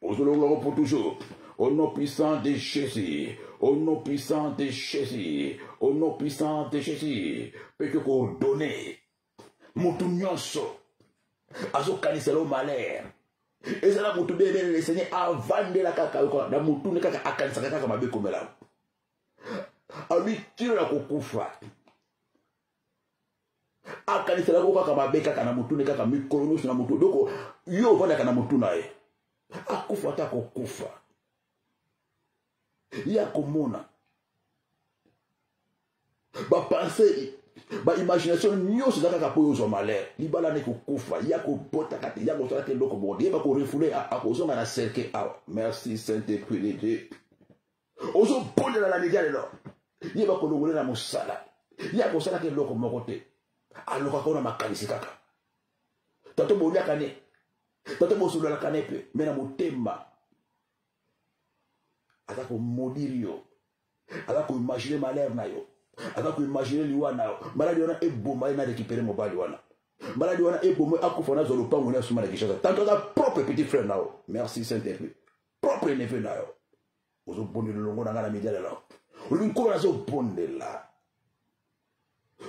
ozolongola pour toujours au nom puissant de Jésus, au nom puissant de Jésus, au nom puissant de Jésus, peut-être qu'on donne mutu nyonso azokanisa lo malheur ezala mutu bebe le Seigneur avandela kaka na mutu ne kaka akanisa kaka mabe komela ami tiro la kokufa akanisa la kaka mabe kaka na mutu ne kaka mikolo na mutu doko yo vanda kana mutu nae akufa ta kokufa ya komona ba pensée ba imagination nyonso zaka po yo malheur libala ne kokufa ya ko bota kati ya ko sala ke loko bodi ba ko refoulé a kozonga na cercle a merci Saint-Esprit de Dieu ozo bonde la lidia lelo ye ba ko longola na musala ya ko sala ke loko mokote aloka ko na makanisi kaka tato bolia kane tato bosula kanepe mena mutemba atako modirio atako imaginer malheur na yo atako imaginer liwa na yo maladi wana eboma na récupérer mobali wana maladi wana eboma akufa na zolo pango na suma na kishasa tanto da propre petit frère na yo merci Saint-Esprit propre neveu na yo ozo bonde longo na ngana media la ulinko na zo bonde la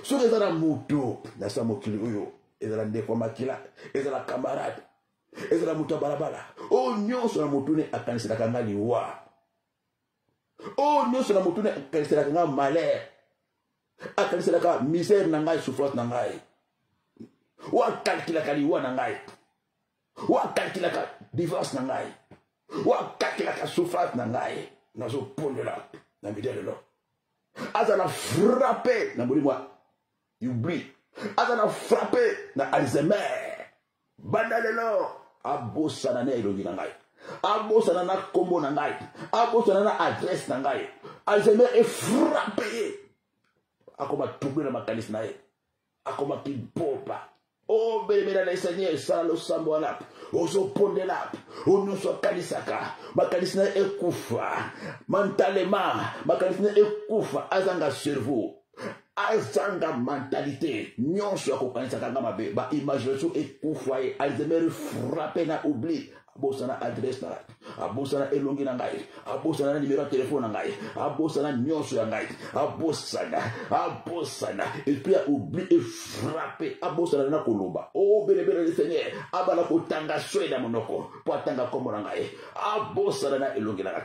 so ezala mutu na sa mokili oyo ezala ndeko makila ezala camarade ezala mutu balabala o nyonso na mutu ne akanisela kanga liwa oh nyonso na mutu ne akanisela kanga malheur akanisela ka misère na ngai souffrance na ngai wa kalkila ka liwa na ngai wa kalkila ka divorce na ngai wa kalkila ka souffrance na ngai nazo pondela na midele lo azana frappé na molimo oublie azana frappé na Alzheimer bandalelo abosana ne elongi na ngai abosana na kombo na ngai abosana na adresse na ngai Alzheimer est frappé akoma trouble na makanisi na ye akoma kiboba oh bébé na Seigneur sala lo sambo na ozo pondela onyoso kanisaka makanisi na ekufa mentalement makanisi na ekufa azanga cerveau azanga mentalité nyonso akokanisa kanga mabe ba imagination ekufa ye Alzheimer frappé na oubli abosana adresse na abosana elongi na ngai abosana numéro de téléphone na ngai abosana nyonso ya ngai abosana esprit oubli et frappé abosana na koloba oh bele le Seigneur abala ko tanga soe na monoko po tanga kombo na ngai abosana na elongi na ngai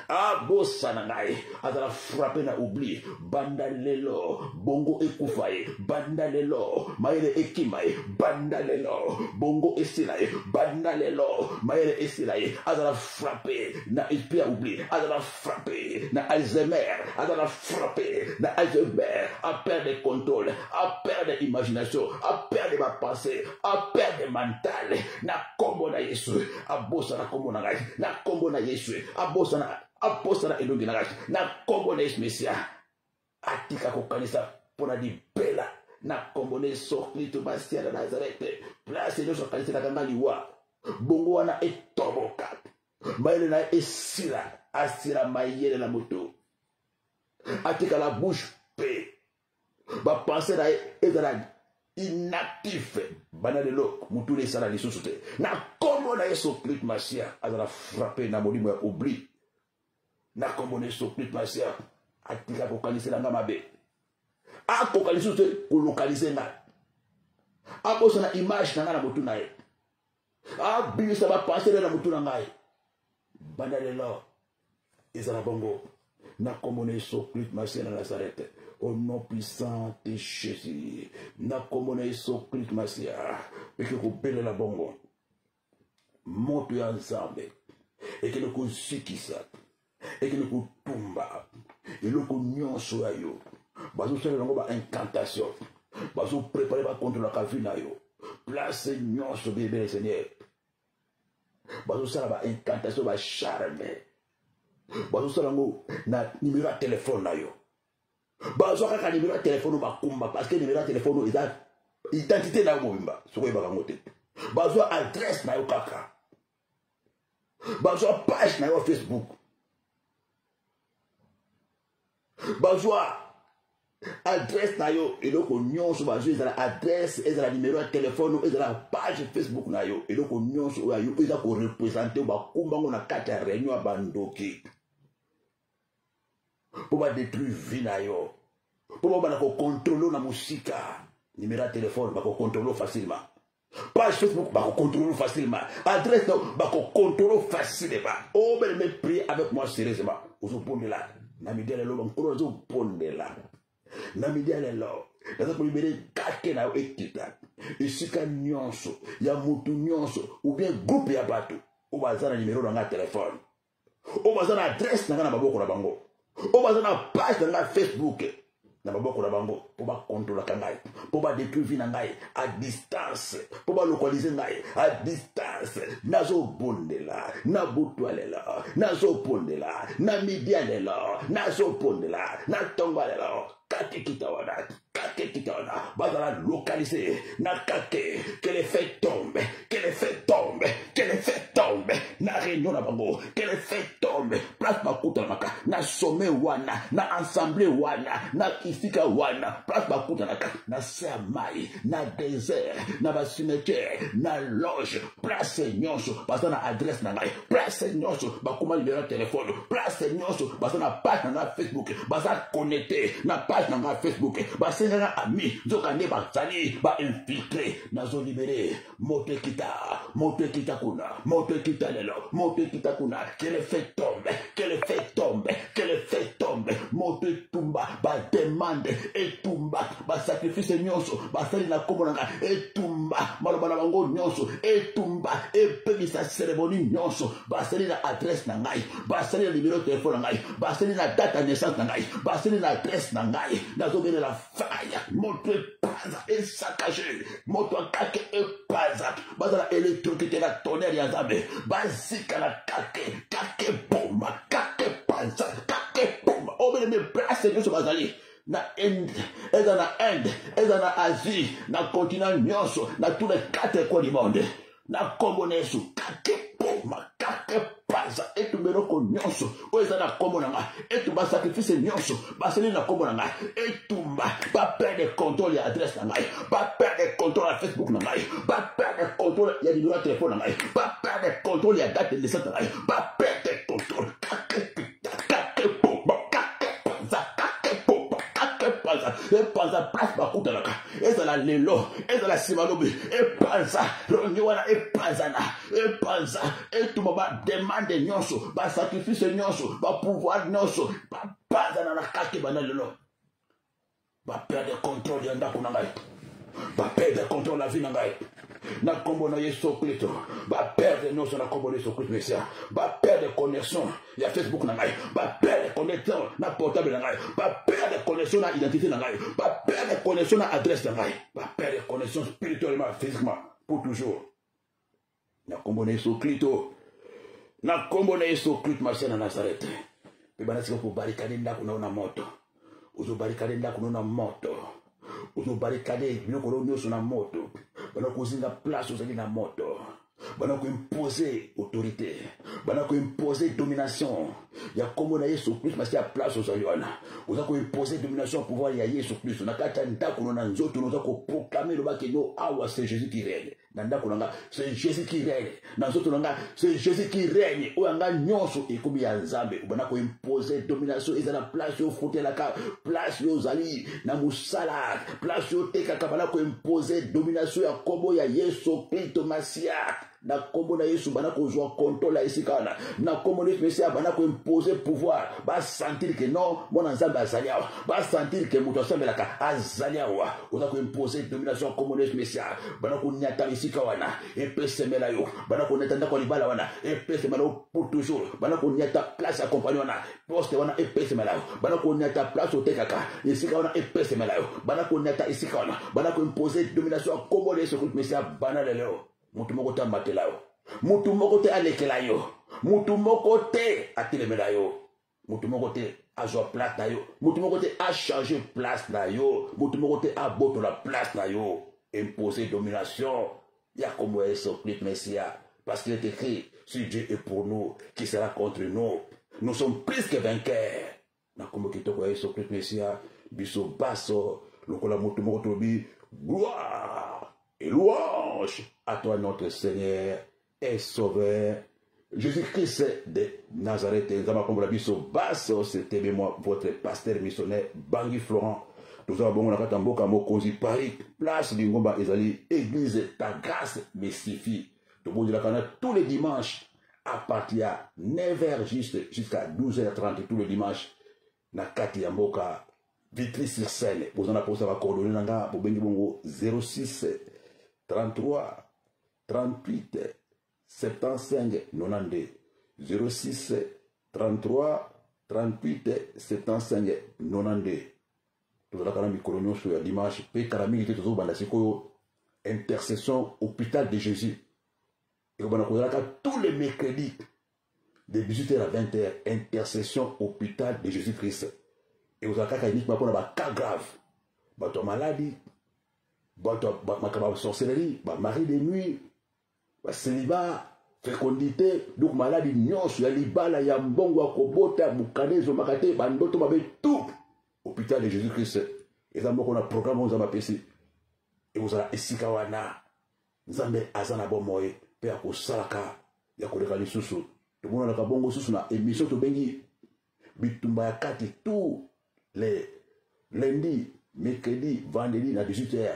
abosana ngai azala frappé na oubli bandalelo bongo ekufaye bandalelo maele ekimaye bandalelo bongo esilaye bandalelo maele esilaye azala frappé na esprit oubli azala frappé na Alzheimer azala frappé na Alzheimer à perdre le contrôle à perdre l'imagination à perdre ma pensée à perdre mental na kombo na Yesu abosana kombo na ngai na kombo na Yesu abosana elongi na ngai na kombo na Yesu Mesia atika kokanisa pona di bela na kombo na Yesu Kristo basia na Nazareth place nyonso kanisa na kanga liwa bongo wana etoboka maele na esila asira mayele na moto atika la bouche pe ba penser na ezala inactif banalelo mutu le sala lisusu te na kombo na Yesu Kristo Masia azala frappé na molimo ya oubli na kombo na Yesu Kristo Masia atika kokanisa nga mabe akokanisa te kolokalize nga abosa na image na nga na mutu na ye abisa ba passer na mutu na ngai banalelo ezala bongo na kombo na Yesu Kristo Masia na Nazareth Au nom puissant de Jésus. Na komona Yesu Kristo Masia. Eke kubele la bongo. Moto ya nzambe. Eke ne kuzikisa. Eke ne kutumba. Eloko nyonso ya yo. Bazo sala nango ba incantation. Bazo préparer ba contre la vie na yo. Place nyonso bébé Seigneur. Bazo sala ba incantation ba charme. Bazo sala ngo na numéro de téléphone na yo. Bazo kaka numéro de téléphone ba kumba parce que numéro de téléphone est identité na mobimba. Soko ba ngote. Bazo adresse na yo kaka. Bazo page na yo Facebook. Bazo adresse na yo eloko nyonso bazo ezala adresse ezala numéro de téléphone ezala page Facebook na yo eloko nyonso oyo yo eza ko représenter ba kumbango na kati ya réunion ya bandoki. Pour ba détruire vie na yo. Pour ba na ko contrôler na musika. Numéro de téléphone ba ko contrôler facilement. Page Facebook ba ko contrôler facilement. Adresse ba ko contrôler facilement. Oh ben me prie avec moi sérieusement. Ozo pondela. Na midele lo bankolo ozo pondela. Na midele lo. Naza ko libérer kake na ekita. Esika nyonso ya mutu nyonso ou bien groupe ya bato. O bazana numéro na téléphone. O bazana adresse na maboko na bango. O bazana page na Facebook. Na maboko na bango pour ba contrôler kangai pour ba détruire na ngai à distance pour ba localiser ngai à distance nazo bondela na butwalela nazo pondela na midialela nazo pondela na tombalela kake kitawana bazala localiser na kake que les faits tombent na réunion na bango que les faits tombent place bakuta maka na sommet wana na assemblée wana na isika wana place bakuta na samai na désert na basimetière na loge place nyonso basa na adresse na ngai place nyonso bakuma numéro de téléphone place nyonso basa na page na Facebook basa connecté na page na Facebook basa na ami zoka ne bazali ba infiltré nazo libéré moto kita kuna que les faits tombent moto tumba ba demande et tumba ba sacrifice nyonso ba sali na komonanga et tumba malobana bango nyonso et tumba et pebisa cérémonie nyonso ba sali na adresse na ngai ba sali na numéro de téléphone na ngai ba sali na date de naissance na ngai ba sali na adresse na ngai nazo bene la faille moto paza et saccagé moto kake et paza bazala électrocuté la tonnerre ya zambe bazika la kake bomba kake paza kake bomba obele me place nyonso bazali na Inde, eza na Asie, na continent nyonso, na tous les 4 coins du monde. Na Congo nesu, kake poma, kake paza, etu meroko nyonso, o eza na Congo nanga, etu ba sacrifice nyonso, ba seli na Congo nanga, etu ba perdre contrôle ya adresse nanga, ba perdre contrôle ya Facebook nanga, ba perdre contrôle ya numéro de téléphone nanga, ba perdre contrôle ya date de naissance nanga, ba perdre contrôle, kake poma, epanza place bakuta naka ezala lelo ezala simalobi epanza rongiwana epanza etuma ba demande nyonso ba sacrifice nyonso ba pouvoir nyonso ba panza na kake bana lelo ba perdre contrôle ya ndako na ngai ba perdre contrôle la vie na ngai na kombo na Yesu Kristo ba perdre nyonso na kombo na Yesu Kristo Mesia ba perdre connexion ya Facebook na ngai ba perdre connexion na portable na ngai ba perdre connexion na identité na ngai ba perdre connexion na adresse na ngai ba perdre connexion spirituellement physiquement pour toujours na kombo na Yesu Kristo Masia na Nazareth pe bana siko ko barikade ndako na moto uzo barikade ndako na moto uzo barikade biloko nyonso na moto bana kozinga place ozali na moto bana ko imposer autorité bana ko imposer domination ya kombo na Yesu Kristo Masia place ozali wana oza ko imposer domination pouvoir ya Yesu Kristo na kata ndako na nzoto oza ko proclamer le bakeno awa c'est Jésus qui règne na ndako nanga c'est Jésus qui règne na nzoto nanga c'est Jésus qui règne oyanga nyonso ekomi ya Nzambe bana ko imposer domination ezala place yo fotela ka place yo zali na musala place yo teka kabana ko imposer domination ya kombo ya Yesu Kristo Masia na kombo na Yesu bana ko jouer contrôle esika wana na kombo na Yesu bana ko imposer pouvoir ba sentir que non mon nzambe azali awa ba sentir que muto asambelaka azali awa oza ko imposer domination kombo na Yesu bana ko nyata esika wana epesemela yo bana ko nyata ndako libala wana epesemela pour toujours bana ko nyata place accompagner wana poste wana epesemela yo bana ko nyata place otekaka esika wana epesemela yo bana ko nyata esika wana bana ko imposer domination kombo na Yesu Messia bana lelo mutu moko te amatela yo mutu moko te alekela yo mutu moko te atelemela yo mutu moko te azwa place na yo mutu moko te a changer place na yo mutu moko te aboto la place na yo imposer domination ya comme Yesu Messia parce qu'il est écrit si Dieu est pour nous qui sera contre nous nous sommes plus que vainqueurs na kombo kitoko Yesu Messia biso baso lokola mutu moko tobi gloire et louange à toi notre Seigneur et Sauveur Jésus-Christ de Nazareth. C'était moi votre pasteur missionnaire Bangui Florent. Nous avons la Katamboka Mokozi Paris, place Lingomba Ezali, église ta grâce me suffit. Tous les dimanches à partir de 9h jusqu'à 12h30 tous les dimanches na Kati Yamboka Vitry-sur-Seine. Vous en avez posé la coordonnée nanga pour Bengi Bongo 06 33 38 75 92 06 33 38 75 92. Tout la kanami colonio sur la dimanche pe karami était toujours bandasiko intercession hôpital de Jésus. Et on a tous les mercredis de 18h à 20h intercession hôpital de Jésus-Christ. Et vous avez uniquement pour un cas grave, votre maladie, votre sorcellerie, votre mari de nuit, votre célibat, fécondité, donc maladie nyos, ya libala, ya mbongo, ya kobota, bukane, zomakate, bandoto, babe, tout. Hôpital de Jésus-Christ. Et ça, on a un programme, on a un PC. Et vous avez un wana, Nzambe azana bomoye, pe ako salaka, ya koleka li susu. Tout le monde a un bongo susu na émission to bengi, bitumba ya kati, tous les lundi, mercredi, vendredi, na 18h,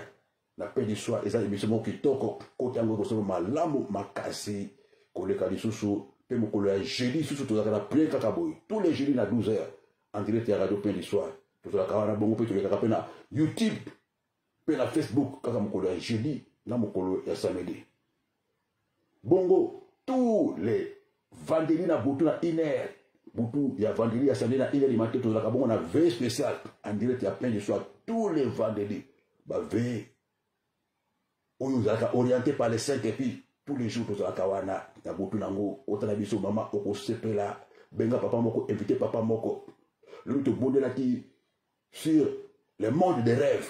na paix du soir, et ça, émission qui toko, kote yango kosomo malamu makasi, koleka li susu, pe mokolo ya jeudi susu, to la prière kakaboy, tous les jeudis na 12h, en direct ya radio paix du soir. Tout la kawana bongo pe to le kaka na YouTube, pe na Facebook, kaka mokolo ya jeudi, na mokolo ya samedi. Bongo, tous les vendredis na boutou na 1h, boutou ya vendredi ya samedi na 1h du matin, tout la bongo na veille spéciale, en direct ya plein de soir, tous les vendredis, bah veille. On nous a orienté par les saints et puis tous les jours, tout la kawana, na boutou nango, otana biso maman, oko sepe la, benga papa moko, invité papa moko, lui te bonde là qui sur le monde des rêves.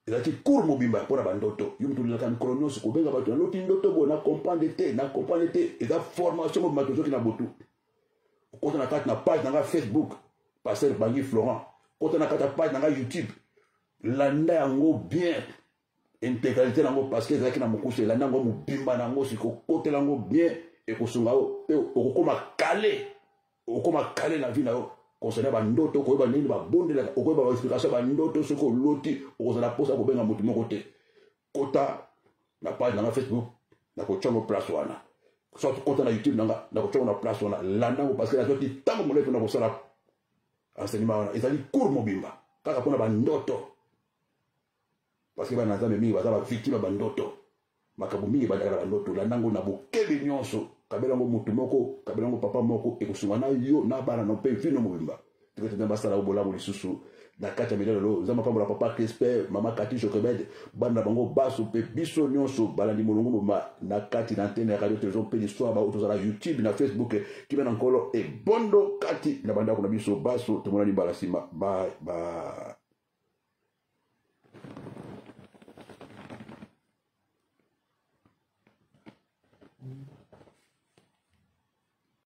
Il a dit court mobimba pour la bandoto. Il me dit la colonie se couvre avec l'autre indoto bon na comprendre té na comprendre té et la formation mobimba toujours qui na botu. Quand on a carte na page na Facebook pasteur Bangui Florent. Quand on a carte page na YouTube landa yango bien intégralité nango parce que zaki na mokuse landa yango mobimba nango siko côté lango bien et ko sunga o okoma calé na vie na yo. Concernant bandoto ko ba nini ba bondela ko ba explication bandoto soko loti o za la posa ko benga mutu moko te kota na page na Facebook na ko chongo place wana so kota na YouTube na ko chongo na place wana landa parce que la zoti tango moleto na ko sala enseignement wana ezali cours mobimba kaka pona bandoto parce que bana nzambe mingi baza ba victime bandoto makabu mingi badala bandoto landa ngo na bokeli nyonso kabela ngo mutu moko kabela ngo papa moko ekosunga na yo na bana no pe vino mobimba tukete ndamba sala obola mo lisusu na kati ya milelo zama pambola papa Crispin mama Kati Jokebed bana bango baso pe biso nyonso balandi molongo moma na kati na antenne ya radio télévision pe l'histoire ba autoza la YouTube na Facebook ki bena nkolo e bondo kati na banda ko na biso baso tomona ni balasima bye bye.